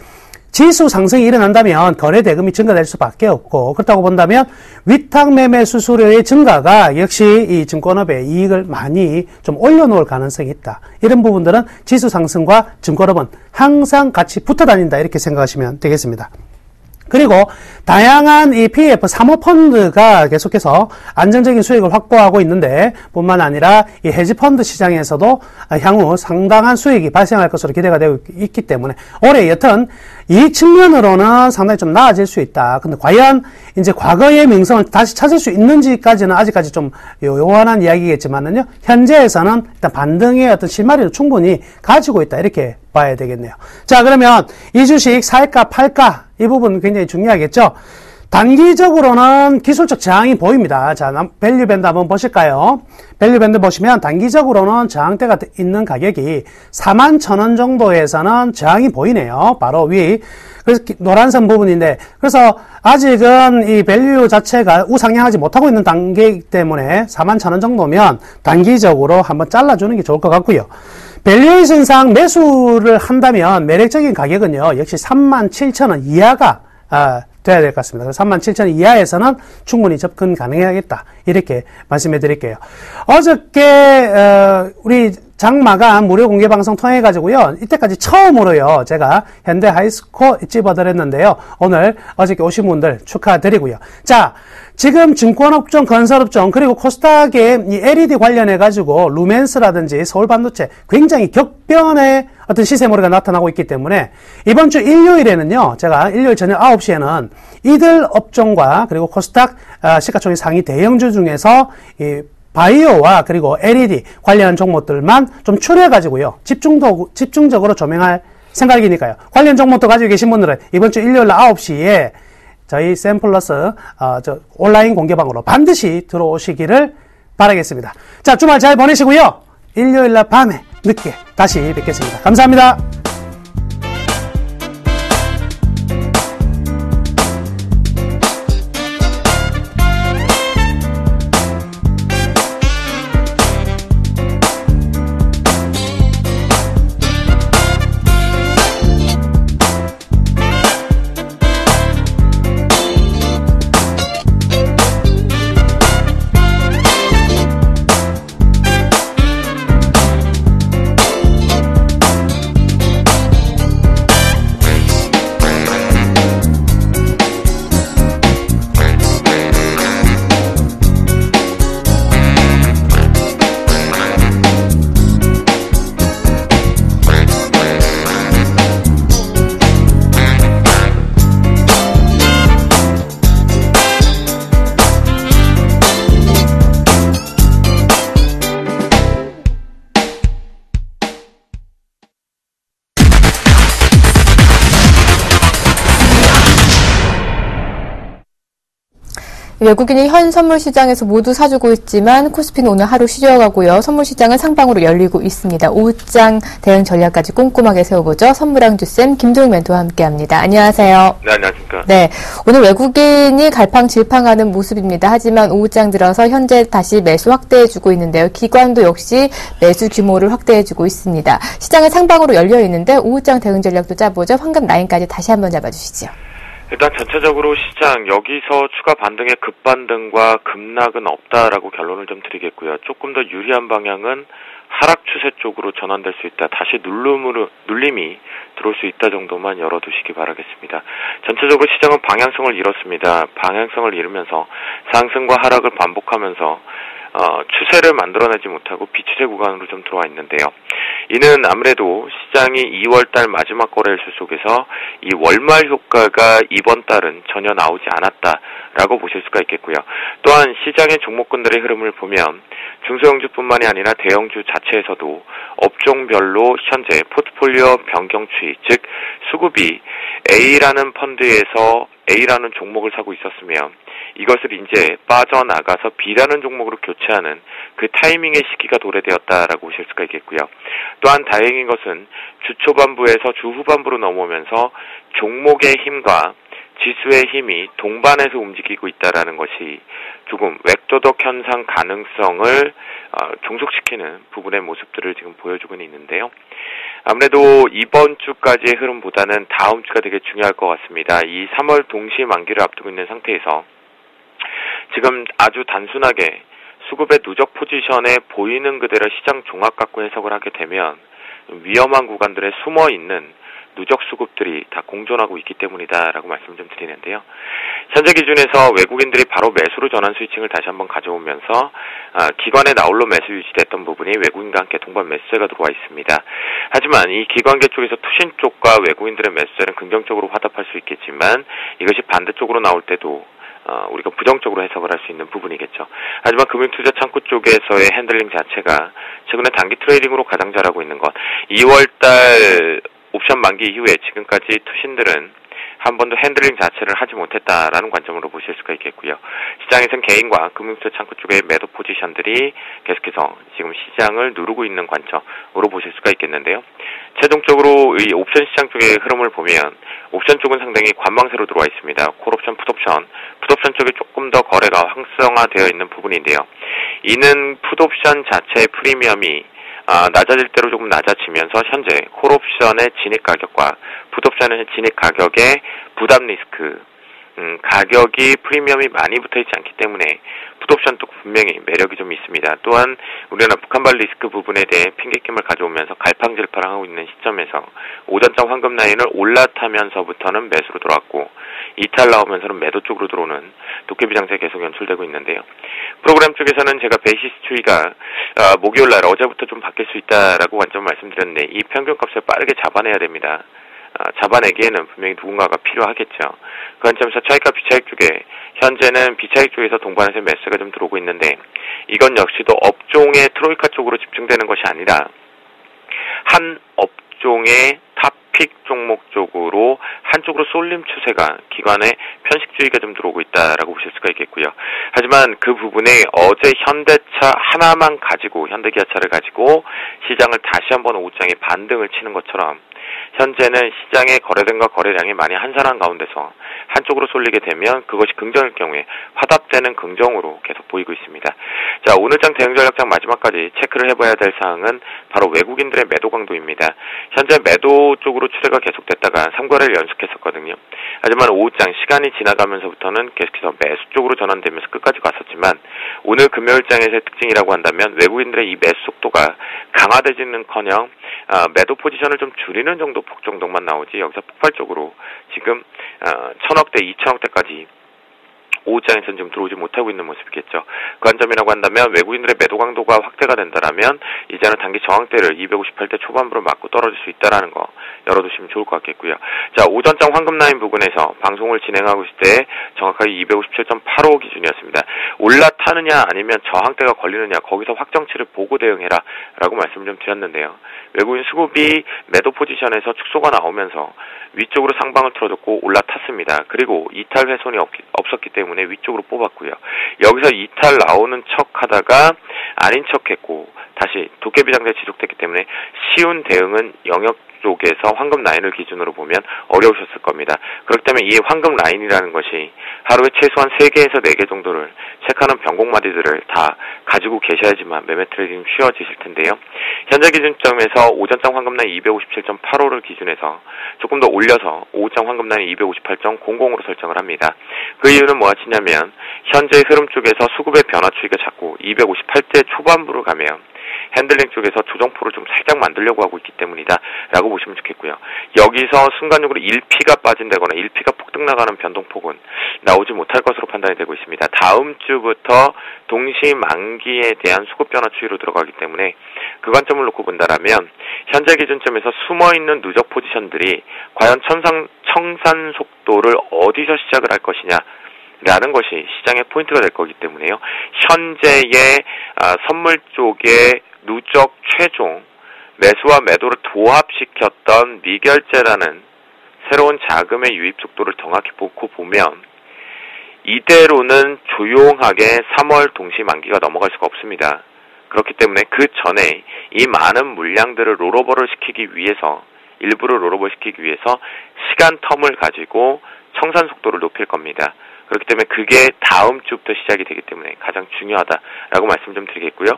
지수 상승이 일어난다면 거래 대금이 증가될 수밖에 없고, 그렇다고 본다면 위탁 매매 수수료의 증가가 역시 이 증권업의 이익을 많이 좀 올려놓을 가능성이 있다. 이런 부분들은 지수 상승과 증권업은 항상 같이 붙어 다닌다. 이렇게 생각하시면 되겠습니다. 그리고 다양한 이 PF 사모펀드가 계속해서 안정적인 수익을 확보하고 있는데, 뿐만 아니라 이 헤지펀드 시장에서도 향후 상당한 수익이 발생할 것으로 기대가 되고 있기 때문에 올해 여튼 이 측면으로는 상당히 좀 나아질 수 있다. 근데 과연 이제 과거의 명성을 다시 찾을 수 있는지까지는 아직까지 좀 요원한 이야기겠지만은요, 현재에서는 일단 반등의 어떤 실마리를 충분히 가지고 있다. 이렇게 봐야 되겠네요. 자, 그러면 이 주식 살까 팔까, 이 부분 굉장히 중요하겠죠. 단기적으로는 기술적 저항이 보입니다. 자, 밸류밴드 한번 보실까요? 밸류밴드 보시면 단기적으로는 저항대가 있는 가격이 41,000원 정도에서는 저항이 보이네요. 바로 위. 그래서 노란선 부분인데, 그래서 아직은 이 밸류 자체가 우상향하지 못하고 있는 단계이기 때문에 41,000원 정도면 단기적으로 한번 잘라주는 게 좋을 것 같고요. 밸류에이션상 매수를 한다면 매력적인 가격은요, 역시 37,000원 이하가 돼야 될 것 같습니다. 37,000원 이하에서는 충분히 접근 가능하겠다. 이렇게 말씀해 드릴게요. 어저께 우리 장마감 무료 공개 방송 통해 가지고요. 이때까지 처음으로요. 제가 현대 하이스코어 집어드렸는데요. 오늘 어저께 오신 분들 축하드리고요. 자, 지금 증권업종, 건설업종, 그리고 코스닥의 이 LED 관련해 가지고 루멘스라든지 서울반도체 굉장히 격변의 어떤 시세머리가 나타나고 있기 때문에 이번 주 일요일에는요. 제가 일요일 저녁 9시에는 이들 업종과 그리고 코스닥 시가총액 상위 대형주 중에서 이 바이오와 그리고 LED 관련한 종목들만 좀 추려가지고요. 집중적으로 조명할 생각이니까요. 관련 종목도 가지고 계신 분들은 이번 주 일요일 9시에 저희 샘플러스 온라인 공개방으로 반드시 들어오시기를 바라겠습니다. 자, 주말 잘 보내시고요. 일요일 날 밤에 늦게 다시 뵙겠습니다. 감사합니다. 외국인이 현 선물시장에서 모두 사주고 있지만 코스피는 오늘 하루 쉬어가고요. 선물시장은 상방으로 열리고 있습니다. 오후장 대응 전략까지 꼼꼼하게 세워보죠. 선물왕주쌤 김도영 멘토와 함께합니다. 안녕하세요. 네, 안녕하십니까. 네, 오늘 외국인이 갈팡질팡하는 모습입니다. 하지만 오후장 들어서 현재 다시 매수 확대해주고 있는데요. 기관도 역시 매수 규모를 확대해주고 있습니다. 시장은 상방으로 열려 있는데 오후장 대응 전략도 짜보죠. 황금 라인까지 다시 한번 잡아주시죠. 일단 전체적으로 시장 여기서 추가 반등의 급반등과 급락은 없다라고 결론을 좀 드리겠고요. 조금 더 유리한 방향은 하락 추세 쪽으로 전환될 수 있다. 다시 눌림이 들어올 수 있다 정도만 열어두시기 바라겠습니다. 전체적으로 시장은 방향성을 잃었습니다. 방향성을 잃으면서 상승과 하락을 반복하면서 추세를 만들어내지 못하고 비추세 구간으로 좀 들어와 있는데요. 이는 아무래도 시장이 2월달 마지막 거래일수 속에서 이 월말 효과가 이번 달은 전혀 나오지 않았다라고 보실 수가 있겠고요. 또한 시장의 종목군들의 흐름을 보면 중소형주뿐만이 아니라 대형주 자체에서도 업종별로 현재 포트폴리오 변경 추이, 즉 수급이 A라는 펀드에서 A라는 종목을 사고 있었으면 이것을 이제 빠져나가서 B라는 종목으로 교체하는 그 타이밍의 시기가 도래되었다라고 보실 수가 있겠고요. 또한 다행인 것은 주 초반부에서 주 후반부로 넘어오면서 종목의 힘과 지수의 힘이 동반해서 움직이고 있다라는 것이 조금 웹도덕 현상 가능성을 종속시키는 부분의 모습들을 지금 보여주고 있는데요. 아무래도 이번 주까지의 흐름보다는 다음 주가 되게 중요할 것 같습니다. 이 3월 동시 만기를 앞두고 있는 상태에서 지금 아주 단순하게 수급의 누적 포지션에 보이는 그대로 시장 종합 갖고 해석을 하게 되면 위험한 구간들에 숨어있는 누적 수급들이 다 공존하고 있기 때문이다라고 말씀을 좀 드리는데요. 현재 기준에서 외국인들이 바로 매수로 전환 스위칭을 다시 한번 가져오면서 기관의 나홀로 매수 유지됐던 부분이 외국인과 함께 동반 매수세가 들어와 있습니다. 하지만 이 기관계 쪽에서 투신 쪽과 외국인들의 매수세는 긍정적으로 화답할 수 있겠지만 이것이 반대쪽으로 나올 때도 우리가 부정적으로 해석을 할 수 있는 부분이겠죠. 하지만 금융투자 창구 쪽에서의 핸들링 자체가 최근에 단기 트레이딩으로 가장 잘하고 있는 것. 2월달 옵션 만기 이후에 지금까지 투신들은 한 번도 핸들링 자체를 하지 못했다라는 관점으로 보실 수가 있겠고요. 시장에서는 개인과 금융투자 창구 쪽의 매도 포지션들이 계속해서 지금 시장을 누르고 있는 관점으로 보실 수가 있겠는데요. 최종적으로 이 옵션 시장 쪽의 흐름을 보면 옵션 쪽은 상당히 관망세로 들어와 있습니다. 콜옵션, 풋옵션 쪽이 조금 더 거래가 활성화되어 있는 부분인데요. 이는 풋옵션 자체의 프리미엄이 낮아질 대로 조금 낮아지면서 현재 콜옵션의 진입 가격과 풋옵션의 진입 가격의 부담 리스크 가격이 프리미엄이 많이 붙어있지 않기 때문에 풋옵션도 분명히 매력이 좀 있습니다. 또한 우리나라 북한발 리스크 부분에 대해 핑계김을 가져오면서 갈팡질팡하고 있는 시점에서 오전장 황금 라인을 올라타면서부터는 매수로 들어왔고 이탈 나오면서는 매도 쪽으로 들어오는 도깨비 장세 계속 연출되고 있는데요. 프로그램 쪽에서는 제가 베이시스 추이가 목요일날 어제부터 좀 바뀔 수 있다라고 관점 말씀드렸는데 이 평균값을 빠르게 잡아내야 됩니다. 잡아내기에는 분명히 누군가가 필요하겠죠. 그 관점에서 차익과 비차익 쪽에 현재는 비차익 쪽에서 동반해서 매수가 좀 들어오고 있는데 이건 역시도 업종의 트로이카 쪽으로 집중되는 것이 아니라 한 업종의 탑픽 종목 쪽으로 한쪽으로 쏠림 추세가 기관의 편식주의가 좀 들어오고 있다라고 보실 수가 있겠고요. 하지만 그 부분에 어제 현대차 하나만 가지고 현대기아차를 가지고 시장을 다시 한번 오후장에 반등을 치는 것처럼 현재는 시장의 거래량과 거래량이 많이 한산한 가운데서 한쪽으로 쏠리게 되면 그것이 긍정일 경우에 화답되는 긍정으로 계속 보이고 있습니다. 자, 오늘장 대응전략장 마지막까지 체크를 해봐야 될 사항은 바로 외국인들의 매도 강도입니다. 현재 매도 쪽으로 추세가 계속됐다가 3거래를 연속했었거든요. 하지만 오후장 시간이 지나가면서부터는 계속해서 매수 쪽으로 전환되면서 끝까지 갔었지만 오늘 금요일장에서의 특징이라고 한다면 외국인들의 이 매수 속도가 강화되지는커녕 매도 포지션을 좀 줄이는 정도 폭 정도만 나오지 여기서 폭발적으로 지금 1000억대, 2000억대까지 오후장에서는 지금 들어오지 못하고 있는 모습이겠죠. 그 관점이라고 한다면 외국인들의 매도 강도가 확대가 된다면 이제는 단기 저항대를 258대 초반부로 맞고 떨어질 수 있다는 거 열어두시면 좋을 것 같겠고요. 자, 오전장 황금 라인 부분에서 방송을 진행하고 있을 때 정확하게 257.85 기준이었습니다. 올라타느냐 아니면 저항대가 걸리느냐 거기서 확정치를 보고 대응해라 라고 말씀을 좀 드렸는데요. 외국인 수급이 매도 포지션에서 축소가 나오면서 위쪽으로 상방을 틀어줬고 올라탔습니다. 그리고 이탈 훼손이 없었기 때문에 위쪽으로 뽑았고요. 여기서 이탈 나오는 척 하다가 아닌 척 했고 다시 도깨비 장세 지속됐기 때문에 쉬운 대응은 영역 쪽에서 황금 라인을 기준으로 보면 어려우셨을 겁니다. 그렇기 때문에 이 황금 라인이라는 것이 하루에 최소한 3개에서 4개 정도를 체크하는 변곡마디들을 다 가지고 계셔야지만 매매 트레이딩 쉬워지실 텐데요. 현재 기준점에서 오전장 황금 라인 257.85를 기준해서 조금 더 올려서 오후장 황금 라인 258.00으로 설정을 합니다. 그 이유는 뭐하시냐면 현재 흐름 쪽에서 수급의 변화 추이가 자꾸 258대 초반부로 가면 핸들링 쪽에서 조정포를 좀 살짝 만들려고 하고 있기 때문이다 라고 보시면 좋겠고요. 여기서 순간적으로 1P가 빠진다거나 1P가 폭등 나가는 변동폭은 나오지 못할 것으로 판단이 되고 있습니다. 다음 주부터 동시 만기에 대한 수급 변화 추이로 들어가기 때문에 그 관점을 놓고 본다라면 현재 기준점에서 숨어있는 누적 포지션들이 과연 청산 속도를 어디서 시작을 할 것이냐 라는 것이 시장의 포인트가 될 거기 때문에요. 현재의 선물 쪽에 누적 최종 매수와 매도를 도합시켰던 미결제라는 새로운 자금의 유입 속도를 정확히 보고 보면 이대로는 조용하게 3월 동시 만기가 넘어갈 수가 없습니다. 그렇기 때문에 그 전에 이 많은 물량들을 롤오버를 시키기 위해서 일부를 롤오버 시키기 위해서 시간 텀을 가지고 청산 속도를 높일 겁니다. 그렇기 때문에 그게 다음 주부터 시작이 되기 때문에 가장 중요하다라고 말씀 좀 드리겠고요.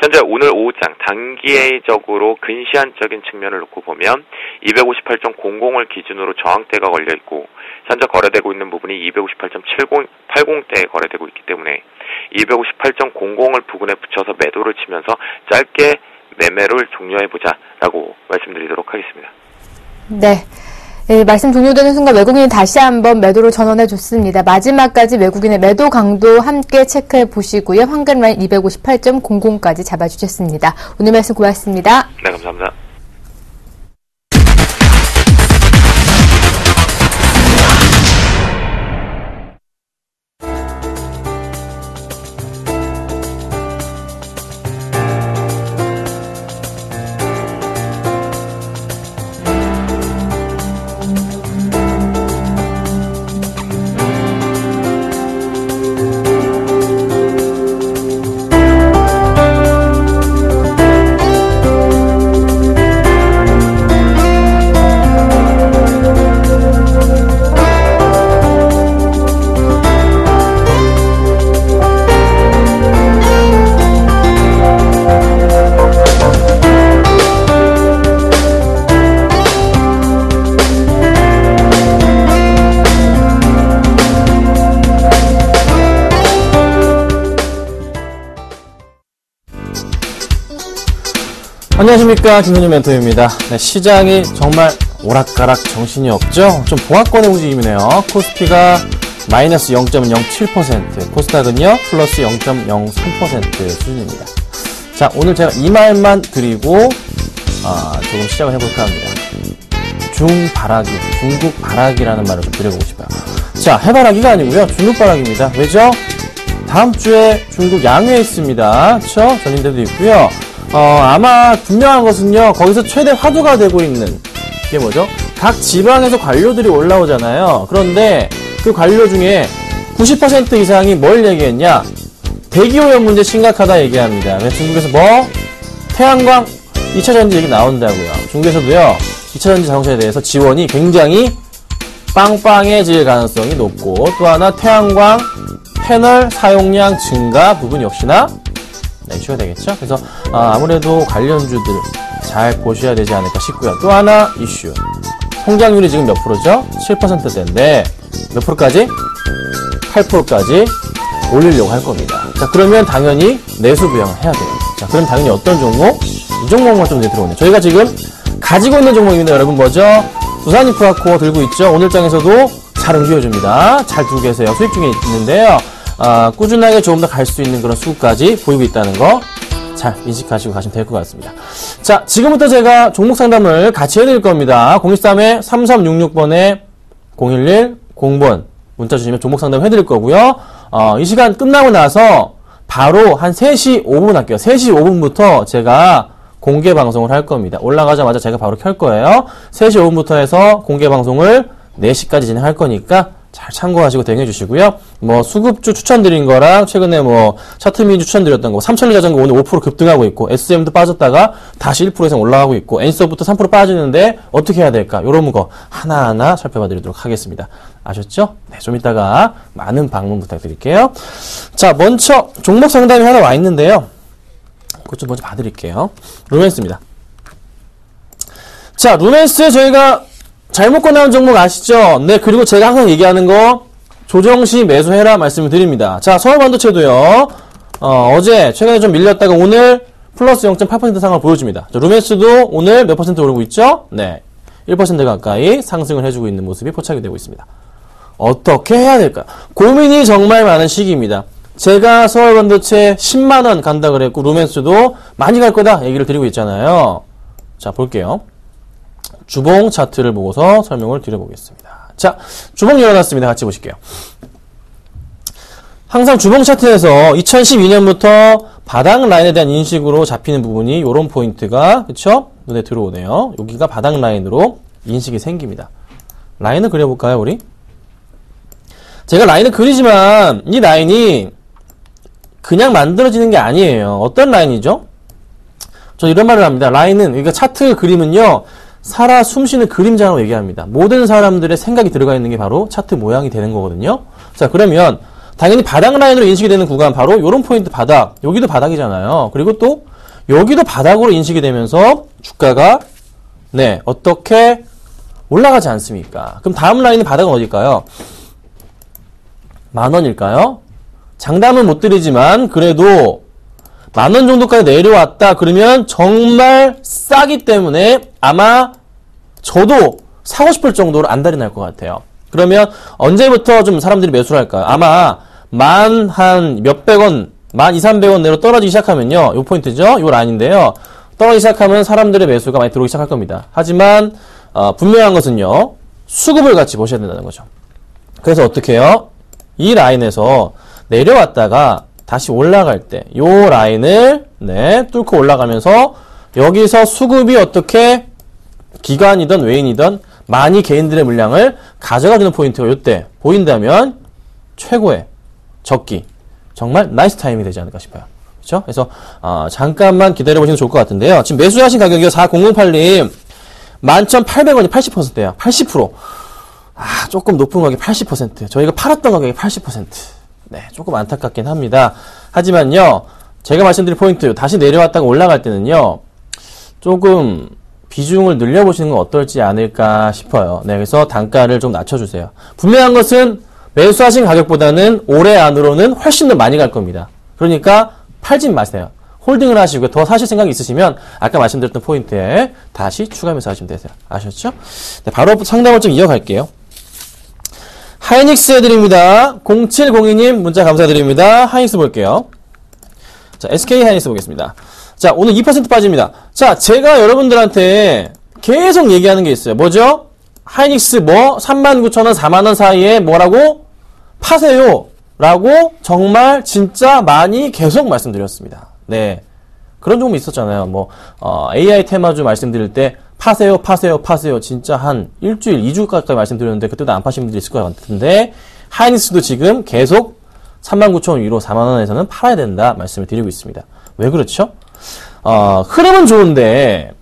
현재 오늘 오후장 단기적으로 근시안적인 측면을 놓고 보면 258.00을 기준으로 저항대가 걸려있고 현재 거래되고 있는 부분이 258.80대에 거래되고 있기 때문에 258.00을 부근에 붙여서 매도를 치면서 짧게 매매를 종료해보자라고 말씀드리도록 하겠습니다. 네. 네, 말씀 종료되는 순간 외국인이 다시 한번 매도를 전원해 줬습니다. 마지막까지 외국인의 매도 강도 함께 체크해 보시고요. 황금 라인 258.00까지 잡아주셨습니다. 오늘 말씀 고맙습니다. 네, 감사합니다. 안녕하십니까, 김현준 멘토입니다. 네, 시장이 정말 오락가락 정신이 없죠? 좀 봉합권의 움직임이네요. 코스피가 마이너스 0.07%, 코스닥은요 플러스 0.03% 수준입니다. 자, 오늘 제가 이 말만 드리고 조금 시작을 해볼까 합니다. 중바라기, 중국 바라기라는 말을 좀 드려보고 싶어요. 자, 해바라기가 아니고요, 중국 바라기입니다. 왜죠? 다음 주에 중국 양회에 있습니다. 그쵸? 전인대도 있고요. 아마 분명한 것은요, 거기서 최대 화두가 되고 있는 이게 뭐죠? 각 지방에서 관료들이 올라오잖아요. 그런데 그 관료 중에 90% 이상이 뭘 얘기했냐? 대기오염 문제 심각하다 얘기합니다. 그래서 중국에서 뭐? 태양광 2차전지 얘기 나온다고요. 중국에서도요, 2차전지 자동차에 대해서 지원이 굉장히 빵빵해질 가능성이 높고, 또 하나 태양광 패널 사용량 증가 부분 역시나 이슈가 되겠죠. 그래서 아무래도 관련주들 잘 보셔야 되지 않을까 싶고요. 또 하나 이슈, 성장률이 지금 몇 프로죠? 7%대인데 몇 프로까지? 8%까지 올리려고 할 겁니다. 자, 그러면 당연히 내수 부양을 해야 돼요. 자, 그럼 당연히 어떤 종목? 이 종목만 좀 들어오네요. 저희가 지금 가지고 있는 종목입니다. 여러분 뭐죠? 두산인프라코어 들고 있죠. 오늘장에서도 잘 움직여줍니다. 잘 두고 계세요. 수익 중에 있는데요. 꾸준하게 조금 더 갈 수 있는 그런 수급까지 보이고 있다는 거 잘 인식하시고 가시면 될 것 같습니다. 자, 지금부터 제가 종목 상담을 같이 해드릴 겁니다. 013-3366번에 011-0번 문자 주시면 종목 상담 해드릴 거고요. 이 시간 끝나고 나서 바로 한 3시 5분 할게요. 3시 5분부터 제가 공개 방송을 할 겁니다. 올라가자마자 제가 바로 켤 거예요. 3시 5분부터 해서 공개 방송을 4시까지 진행할 거니까 잘 참고하시고 대응해 주시고요. 뭐 수급주 추천드린 거랑 최근에 뭐 차트미주 추천드렸던 거, 삼천리 자전거 오늘 5% 급등하고 있고, SM도 빠졌다가 다시 1% 이상 올라가고 있고, 엔서부터 3% 빠지는데 어떻게 해야 될까? 요런 거 하나하나 살펴봐 드리도록 하겠습니다. 아셨죠? 네, 좀 이따가 많은 방문 부탁드릴게요. 자, 먼저 종목 상담이 하나 와 있는데요. 그것 좀 먼저 봐드릴게요. 루멘스입니다. 자, 루멘스 저희가 잘못 꺼내온 종목 아시죠? 네, 그리고 제가 항상 얘기하는 거 조정시 매수해라 말씀을 드립니다. 자, 서울반도체도요. 어제 최근에 좀 밀렸다가 오늘 플러스 0.8% 상황을 보여줍니다. 자, 루멘스도 오늘 몇 퍼센트 오르고 있죠? 네, 1% 가까이 상승을 해주고 있는 모습이 포착이 되고 있습니다. 어떻게 해야 될까? 고민이 정말 많은 시기입니다. 제가 서울반도체 10만원 간다 그랬고, 루멘스도 많이 갈 거다 얘기를 드리고 있잖아요. 자, 볼게요. 주봉 차트를 보고서 설명을 드려보겠습니다. 자, 주봉 열어놨습니다. 같이 보실게요. 항상 주봉 차트에서 2012년부터 바닥 라인에 대한 인식으로 잡히는 부분이 이런 포인트가, 그쵸? 눈에 들어오네요. 여기가 바닥 라인으로 인식이 생깁니다. 라인을 그려볼까요, 우리? 제가 라인을 그리지만 이 라인이 그냥 만들어지는 게 아니에요. 어떤 라인이죠? 저 이런 말을 합니다. 라인은, 그러니까 차트 그림은요, 살아 숨쉬는 그림자라고 얘기합니다. 모든 사람들의 생각이 들어가 있는 게 바로 차트 모양이 되는 거거든요. 자, 그러면 당연히 바닥 라인으로 인식이 되는 구간, 바로 요런 포인트 바닥, 여기도 바닥이잖아요. 그리고 또 여기도 바닥으로 인식이 되면서 주가가 네, 어떻게 올라가지 않습니까? 그럼 다음 라인의 바닥은 어딜까요? 10,000원일까요? 장담은 못 드리지만 그래도 10,000원 정도까지 내려왔다 그러면 정말 싸기 때문에 아마 저도 사고 싶을 정도로 안달이 날 것 같아요. 그러면 언제부터 좀 사람들이 매수를 할까요? 아마 한 몇백 원, 1,200-1,300원 내로 떨어지기 시작하면요, 요 포인트죠? 요 라인인데요. 떨어지기 시작하면 사람들의 매수가 많이 들어오기 시작할 겁니다. 하지만 분명한 것은요, 수급을 같이 보셔야 된다는 거죠. 그래서 어떻게 해요? 이 라인에서 내려왔다가 다시 올라갈 때 요 라인을 네, 뚫고 올라가면서 여기서 수급이 어떻게 기관이든 외인이든 많이 개인들의 물량을 가져가주는 포인트가 요때 보인다면 최고의 적기, 정말 나이스 타임이 되지 않을까 싶어요. 그렇죠? 그래서 잠깐만 기다려보시면 좋을 것 같은데요. 지금 매수하신 가격이요, 4008님 11,800원이 80%예요. 80%. 조금 높은 가격이 80%. 저희가 팔았던 가격이 80%. 네, 조금 안타깝긴 합니다. 하지만요, 제가 말씀드린 포인트, 다시 내려왔다가 올라갈 때는요, 조금 비중을 늘려보시는 건 어떨지 않을까 싶어요. 네, 그래서 단가를 좀 낮춰주세요. 분명한 것은 매수하신 가격보다는 올해 안으로는 훨씬 더 많이 갈 겁니다. 그러니까 팔진 마세요. 홀딩을 하시고 더 사실 생각이 있으시면 아까 말씀드렸던 포인트에 다시 추가 매수하시면 되세요. 아셨죠? 네, 바로 상담을 좀 이어갈게요. 하이닉스 해드립니다. 0702님 문자 감사드립니다. 하이닉스 볼게요. 자, SK 하이닉스 보겠습니다. 자, 오늘 2% 빠집니다. 자, 제가 여러분들한테 계속 얘기하는 게 있어요. 뭐죠? 하이닉스 뭐 39,000원, 4만원 사이에 뭐라고? 파세요. 라고 정말 진짜 많이 계속 말씀드렸습니다. 네. 그런 종목 있었잖아요. 뭐, AI 테마주 말씀드릴 때 파세요, 파세요, 파세요. 진짜 한 일주일, 2주 가까이 말씀드렸는데 그때도 안 파신 분들이 있을 것 같은데 하이닉스도 지금 계속 39,000원 위로 4만원에서는 팔아야 된다 말씀을 드리고 있습니다. 왜 그렇죠? 흐름은 좋은데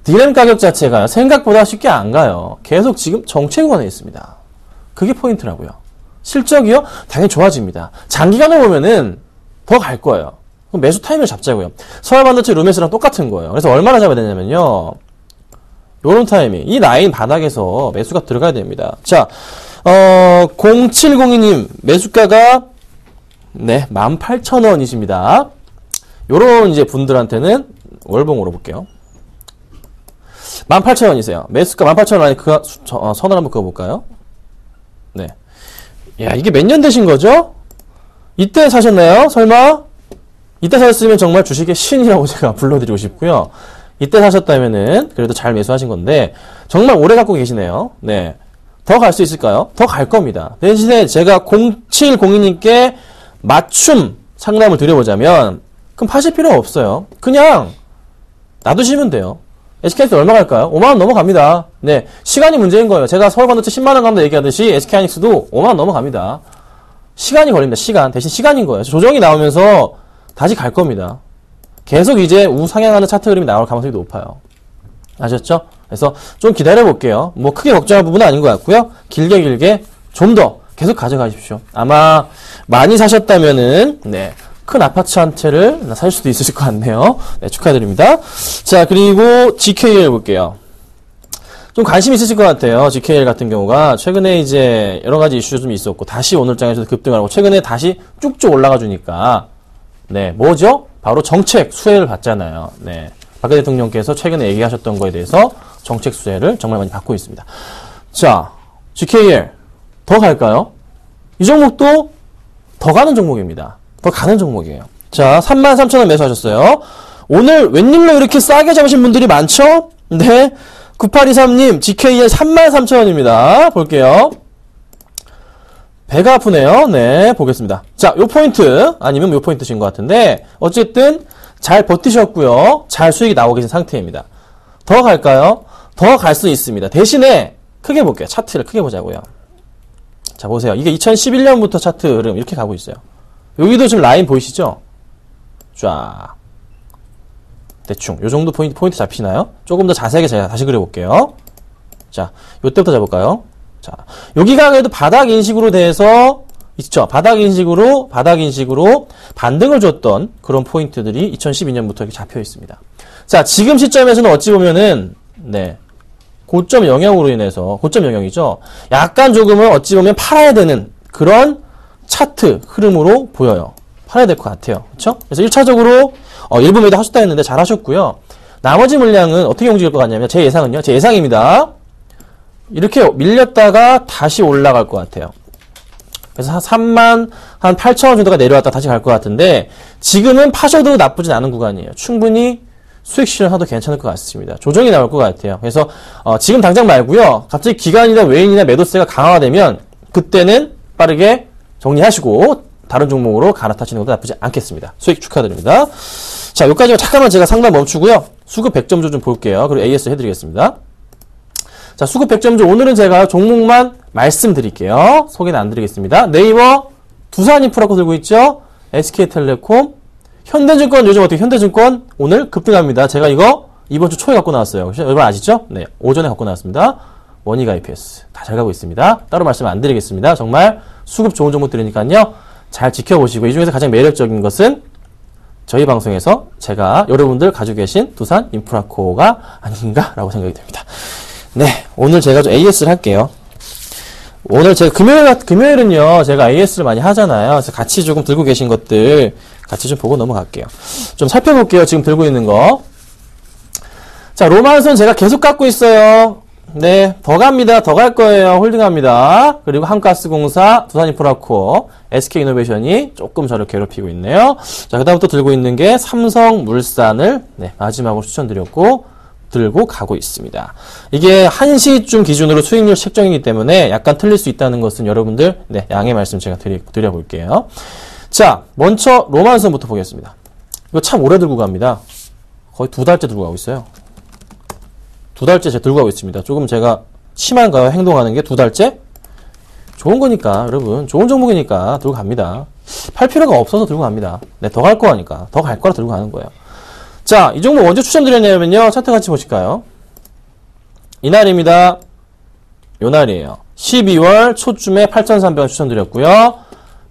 디램 가격 자체가 생각보다 쉽게 안 가요. 계속 지금 정체 구간에 있습니다. 그게 포인트라고요. 실적이요? 당연히 좋아집니다. 장기간을 보면은 더 갈 거예요. 그럼 매수 타이밍을 잡자고요. 서울반도체 루메스랑 똑같은 거예요. 그래서 얼마나 잡아야 되냐면요. 요런 타이밍. 이 라인 바닥에서 매수가 들어가야 됩니다. 자, 0702님 매수가가 네, 18,000원이십니다. 요런 이제 분들한테는 월봉으로 볼게요. 18,000원이세요. 매수가 18,000원 안에 그 선을 한번 그어볼까요? 네. 야, 이게 몇 년 되신 거죠? 이때 사셨나요? 설마? 이때 사셨으면 정말 주식의 신이라고 제가 불러드리고 싶고요. 이때 사셨다면은 그래도 잘 매수하신 건데 정말 오래 갖고 계시네요. 네. 더 갈 수 있을까요? 더 갈 겁니다. 대신에 제가 0702님께 맞춤 상담을 드려보자면 그럼 파실 필요 없어요. 그냥 놔두시면 돼요. SK하이닉스 얼마 갈까요? 5만원 넘어갑니다. 네. 시간이 문제인 거예요. 제가 서울반도체 10만원 간다 얘기하듯이 SK하이닉스도 5만원 넘어갑니다. 시간이 걸립니다. 시간. 대신 시간인 거예요. 조정이 나오면서 다시 갈 겁니다. 계속 이제 우상향하는 차트 흐름이 나올 가능성이 높아요. 아셨죠? 그래서 좀 기다려 볼게요. 뭐 크게 걱정할 부분은 아닌 것 같고요. 길게 좀 더 계속 가져가십시오. 아마 많이 사셨다면은 네. 큰 아파트 한 채를 살 수도 있으실 것 같네요. 네, 축하드립니다. 자, 그리고 GKL 볼게요. 좀 관심 있으실 것 같아요. GKL 같은 경우가 최근에 이제 여러 가지 이슈 좀 있었고 다시 오늘 장에서도 급등하고 최근에 다시 쭉쭉 올라가 주니까 네, 뭐죠? 바로 정책 수혜를 받잖아요. 네. 박 대통령께서 최근에 얘기하셨던 거에 대해서 정책 수혜를 정말 많이 받고 있습니다. 자, GKL 더 갈까요? 이 종목도 더 가는 종목입니다. 더 가는 종목이에요. 자, 33,000원 매수하셨어요. 오늘 웬일로 이렇게 싸게 잡으신 분들이 많죠? 네. 9823님, GKL 33,000원입니다. 볼게요. 배가 아프네요. 네, 보겠습니다. 자, 요 포인트, 아니면 요 포인트신 것 같은데, 어쨌든, 잘 버티셨고요. 잘 수익이 나오고 계신 상태입니다. 더 갈까요? 더 갈 수 있습니다. 대신에, 크게 볼게요. 차트를 크게 보자고요. 자, 보세요. 이게 2011년부터 차트 흐름, 이렇게 가고 있어요. 여기도 지금 라인 보이시죠? 쫙. 대충. 요 정도 포인트 잡히나요? 조금 더 자세하게 제가 다시 그려볼게요. 자, 요때부터 잡을까요? 자, 여기가 그래도 바닥 인식으로 돼서, 있죠? 바닥 인식으로 반등을 줬던 그런 포인트들이 2012년부터 이렇게 잡혀 있습니다. 자, 지금 시점에서는 어찌 보면은, 네. 고점 영향으로 인해서, 고점 영향이죠? 약간 조금은 어찌 보면 팔아야 되는 그런 차트 흐름으로 보여요. 팔아야 될 것 같아요. 그렇죠? 그래서 1차적으로 일부 매도 하셨다 했는데 잘 하셨고요. 나머지 물량은 어떻게 움직일 것 같냐면 제 예상은요. 제 예상입니다. 이렇게 밀렸다가 다시 올라갈 것 같아요. 그래서 한 38,000원 정도가 내려왔다 다시 갈 것 같은데 지금은 파셔도 나쁘진 않은 구간이에요. 충분히 수익 실현하도 괜찮을 것 같습니다. 조정이 나올 것 같아요. 그래서 지금 당장 말고요. 갑자기 기관이나 외인이나 매도세가 강화가 되면 그때는 빠르게 정리하시고 다른 종목으로 갈아타시는 것도 나쁘지 않겠습니다. 수익 축하드립니다. 자, 여기까지 잠깐만 제가 상담 멈추고요. 수급 100점주 좀 볼게요. 그리고 AS 해드리겠습니다. 자, 수급 100점주 오늘은 제가 종목만 말씀드릴게요. 소개는 안 드리겠습니다. 네이버, 두산인프라코 들고 있죠. SK텔레콤, 현대증권 요즘 어떻게 현대증권 오늘 급등합니다. 제가 이거 이번 주 초에 갖고 나왔어요. 여러분 아시죠? 네, 오전에 갖고 나왔습니다. 원익 IPS 다 잘 가고 있습니다. 따로 말씀 안 드리겠습니다. 정말 수급 좋은 종목들이니까요. 잘 지켜보시고 이 중에서 가장 매력적인 것은 저희 방송에서 제가 여러분들 가지고 계신 두산 인프라코가 아닌가라고 생각이 됩니다. 네, 오늘 제가 좀 AS를 할게요. 오늘 제가 금요일은요, 제가 AS를 많이 하잖아요. 그래서 같이 조금 들고 계신 것들 같이 좀 보고 넘어갈게요. 좀 살펴볼게요. 지금 들고 있는 거. 자, 로만선 제가 계속 갖고 있어요. 네, 더 갑니다. 더 갈 거예요. 홀딩합니다. 그리고 한가스공사, 두산인프라코어, SK이노베이션이 조금 저를 괴롭히고 있네요. 자, 그 다음부터 들고 있는 게 삼성물산을 네, 마지막으로 추천드렸고 들고 가고 있습니다. 이게 1시쯤 기준으로 수익률 책정이기 때문에 약간 틀릴 수 있다는 것은 여러분들 네, 양해 말씀 제가 드려볼게요. 자, 먼저 로만선부터 보겠습니다. 이거 참 오래 들고 갑니다. 거의 2달째 들고 가고 있어요. 2달째 제가 들고 가고 있습니다. 조금 제가 심한가요? 행동하는 게 2달째? 좋은 거니까, 여러분. 좋은 종목이니까 들고 갑니다. 팔 필요가 없어서 들고 갑니다. 네, 더 갈 거니까. 더 갈 거라 들고 가는 거예요. 자, 이 종목 언제 추천드렸냐면요. 차트 같이 보실까요? 이날입니다. 요 날이에요. 12월 초쯤에 8,300원 추천드렸고요.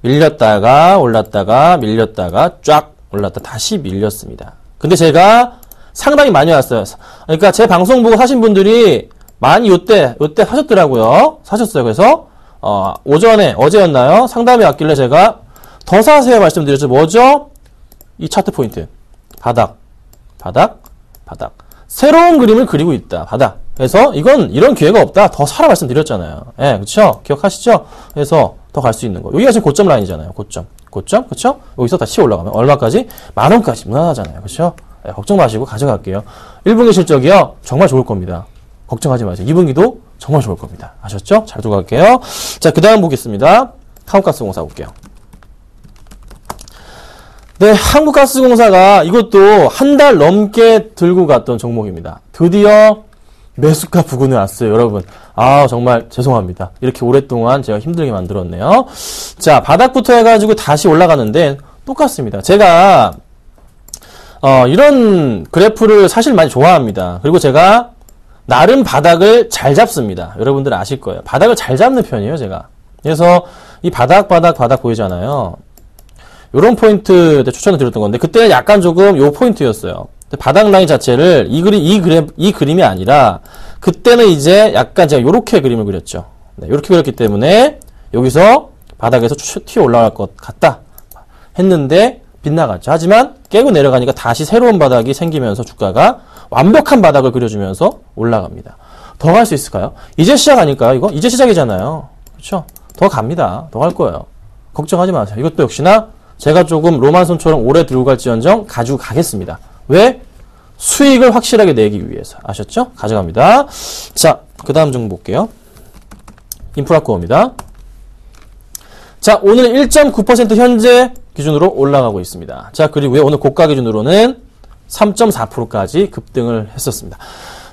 밀렸다가 올랐다가 밀렸다가 쫙 올랐다 다시 밀렸습니다. 근데 제가 상당히 많이 왔어요. 그러니까 제 방송 보고 사신 분들이 많이 요때 사셨더라고요. 사셨어요. 그래서 오전에 어제였나요? 상담이 왔길래 제가 더 사세요 말씀드렸죠. 뭐죠? 이 차트 포인트. 바닥. 새로운 그림을 그리고 있다. 바닥. 그래서 이런 기회가 없다. 더 사라 말씀드렸잖아요. 예, 그쵸? 기억하시죠? 그래서 더 갈 수 있는 거. 여기가 지금 고점 라인이잖아요. 고점. 그쵸? 여기서 다시 올라가면 얼마까지? 10,000원까지 무난하잖아요. 그쵸? 예, 걱정 마시고 가져갈게요. 1분기 실적이요. 정말 좋을 겁니다. 걱정하지 마세요. 2분기도 정말 좋을 겁니다. 아셨죠? 잘 두고 갈게요. 자, 그 다음 보겠습니다. 한국가스공사 볼게요. 네, 한국가스공사가 이것도 한 달 넘게 들고 갔던 종목입니다. 드디어 매수가 부근에 왔어요, 여러분. 정말 죄송합니다. 이렇게 오랫동안 제가 힘들게 만들었네요. 자, 바닥부터 해가지고 다시 올라가는데 똑같습니다. 제가 이런 그래프를 사실 많이 좋아합니다. 그리고 제가 나름 바닥을 잘 잡습니다. 여러분들 아실 거예요. 바닥을 잘 잡는 편이에요, 제가. 그래서 이 바닥 보이잖아요. 요런 포인트 때 추천을 드렸던 건데 그때는 약간 조금 요 포인트였어요. 바닥 라인 자체를 이 그림이 아니라 그때는 이제 약간 제가 요렇게 그림을 그렸죠. 네, 요렇게 그렸기 때문에 여기서 바닥에서 튀어 올라갈 것 같다 했는데 빗나갔죠. 하지만 깨고 내려가니까 다시 새로운 바닥이 생기면서 주가가 완벽한 바닥을 그려주면서 올라갑니다. 더 갈 수 있을까요? 이제 시작 아닐까요? 이거? 이제 시작이잖아요. 그렇죠? 더 갑니다. 더 갈 거예요. 걱정하지 마세요. 이것도 역시나 제가 조금 로만손처럼 오래 들고 갈지언정 가지고 가겠습니다. 왜? 수익을 확실하게 내기 위해서. 아셨죠? 가져갑니다. 자, 그 다음 종목 볼게요. 인프라코어입니다. 자, 오늘 1.9% 현재 기준으로 올라가고 있습니다. 자, 그리고 오늘 고가 기준으로는 3.4%까지 급등을 했었습니다.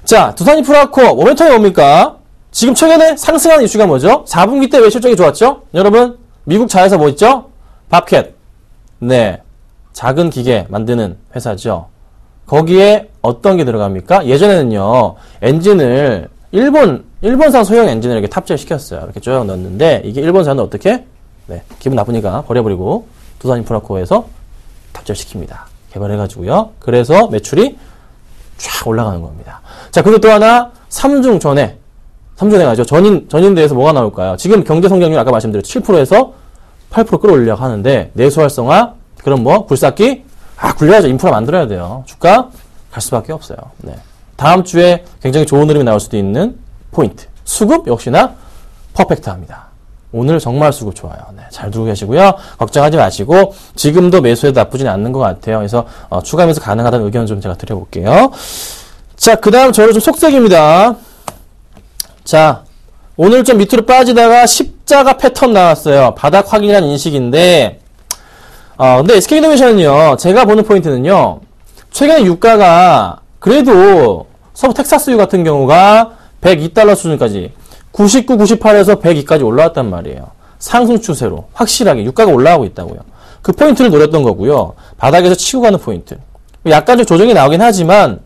자, 두산인프라코어 모멘텀이 뭡니까? 지금 최근에 상승하는 이슈가 뭐죠? 4분기 때 왜 실적이 좋았죠? 여러분, 미국 자회사 뭐 있죠? 밥캣. 네, 작은 기계 만드는 회사죠. 거기에 어떤 게 들어갑니까? 예전에는요, 엔진을 일본산 소형 엔진을 이렇게 탑재를 시켰어요. 이렇게 쭉 넣었는데, 이게 일본산은 어떻게? 네, 기분 나쁘니까 버려버리고, 두산인프라코어에서 탑재를 시킵니다. 개발해가지고요. 그래서 매출이 쫙 올라가는 겁니다. 자, 그리고 또 하나, 삼중전해 가죠. 전인대에서 뭐가 나올까요? 지금 경제 성장률 아까 말씀드렸죠. 7%에서 8% 끌어올리려고 하는데, 내수 활성화, 그럼 뭐, 굴삭기? 굴려야죠. 인프라 만들어야 돼요. 주가 갈 수밖에 없어요. 네. 다음 주에 굉장히 좋은 흐름이 나올 수도 있는 포인트. 수급 역시나 퍼펙트합니다. 오늘 정말 수급 좋아요. 네, 잘 두고 계시고요. 걱정하지 마시고 지금도 매수해도 나쁘진 않는 것 같아요. 그래서 추가 매수 가능하다는 의견 좀 제가 드려볼게요. 자, 그 다음 저는 좀 속색입니다. 자, 오늘 좀 밑으로 빠지다가 십자가 패턴 나왔어요. 바닥 확인이라는 인식인데 근데 SK이노베이션은요, 제가 보는 포인트는요, 최근에 유가가 그래도 서부 텍사스유 같은 경우가 102달러 수준까지 99, 98에서 102까지 올라왔단 말이에요. 상승 추세로 확실하게 유가가 올라가고 있다고요. 그 포인트를 노렸던 거고요. 바닥에서 치고 가는 포인트. 약간의 조정이 나오긴 하지만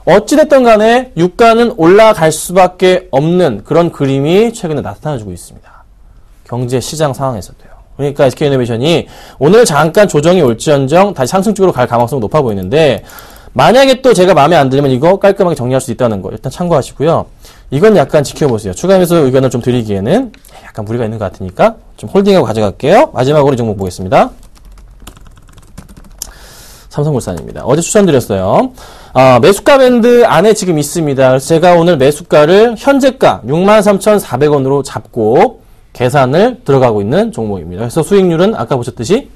어찌됐든 간에 유가는 올라갈 수밖에 없는 그런 그림이 최근에 나타나주고 있습니다. 경제 시장 상황에서도요. 그러니까 SK이노베이션이 오늘 잠깐 조정이 올지언정 다시 상승 쪽으로 갈 가능성이 높아 보이는데 만약에 또 제가 마음에 안 들면 이거 깔끔하게 정리할 수 있다는 거 일단 참고하시고요. 이건 약간 지켜보세요. 추가 매수 의견을 좀 드리기에는 약간 무리가 있는 것 같으니까 좀 홀딩하고 가져갈게요. 마지막으로 이 종목 보겠습니다. 삼성물산입니다. 어제 추천드렸어요. 매수가 밴드 안에 지금 있습니다. 그래서 제가 오늘 매수가를 현재가 63,400원으로 잡고 계산을 들어가고 있는 종목입니다. 그래서 수익률은 아까 보셨듯이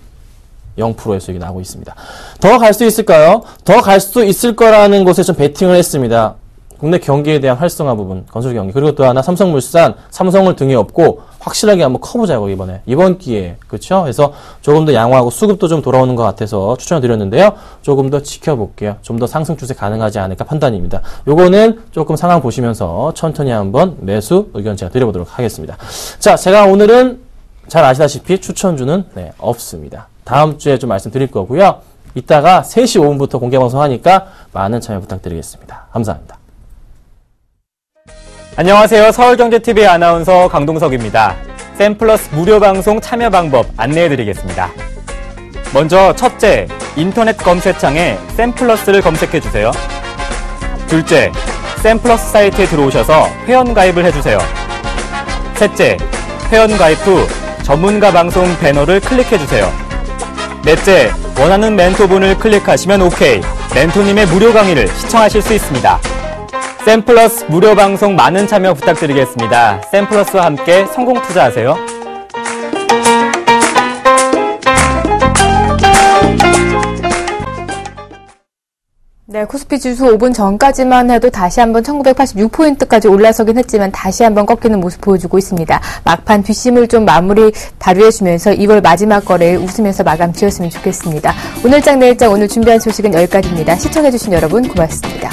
0%의 수익이 나오고 있습니다. 더 갈 수 있을까요? 더 갈 수 있을 거라는 것에 좀 베팅을 했습니다. 국내 경기에 대한 활성화 부분, 건설 경기. 그리고 또 하나 삼성물산, 삼성을 등에 업고 확실하게 한번 커보자고 이번 기회에. 그렇죠? 그래서 조금 더 양호하고 수급도 좀 돌아오는 것 같아서 추천을 드렸는데요. 조금 더 지켜볼게요. 좀 더 상승 추세 가능하지 않을까 판단입니다. 요거는 조금 상황 보시면서 천천히 한번 매수 의견 제가 드려보도록 하겠습니다. 자, 제가 오늘은 잘 아시다시피 추천주는 없습니다. 다음 주에 좀 말씀드릴 거고요. 이따가 3시 5분부터 공개방송 하니까 많은 참여 부탁드리겠습니다. 감사합니다. 안녕하세요. 서울경제TV 아나운서 강동석입니다. 샘플러스 무료 방송 참여 방법 안내해드리겠습니다. 먼저 첫째, 인터넷 검색창에 샘플러스를 검색해주세요. 둘째, 샘플러스 사이트에 들어오셔서 회원가입을 해주세요. 셋째, 회원가입 후 전문가 방송 배너를 클릭해주세요. 넷째, 원하는 멘토분을 클릭하시면 OK. 멘토님의 무료 강의를 시청하실 수 있습니다. 샘플러스 무료 방송 많은 참여 부탁드리겠습니다. 샘플러스와 함께 성공 투자하세요. 네, 코스피 지수 5분 전까지만 해도 다시 한번 1986포인트까지 올라서긴 했지만 다시 한번 꺾이는 모습 보여주고 있습니다. 막판 뒷심을 좀 마무리 발휘해주면서 2월 마지막 거래일 웃으면서 마감 지었으면 좋겠습니다. 오늘장 내일장 오늘 준비한 소식은 여기까지입니다. 시청해주신 여러분 고맙습니다.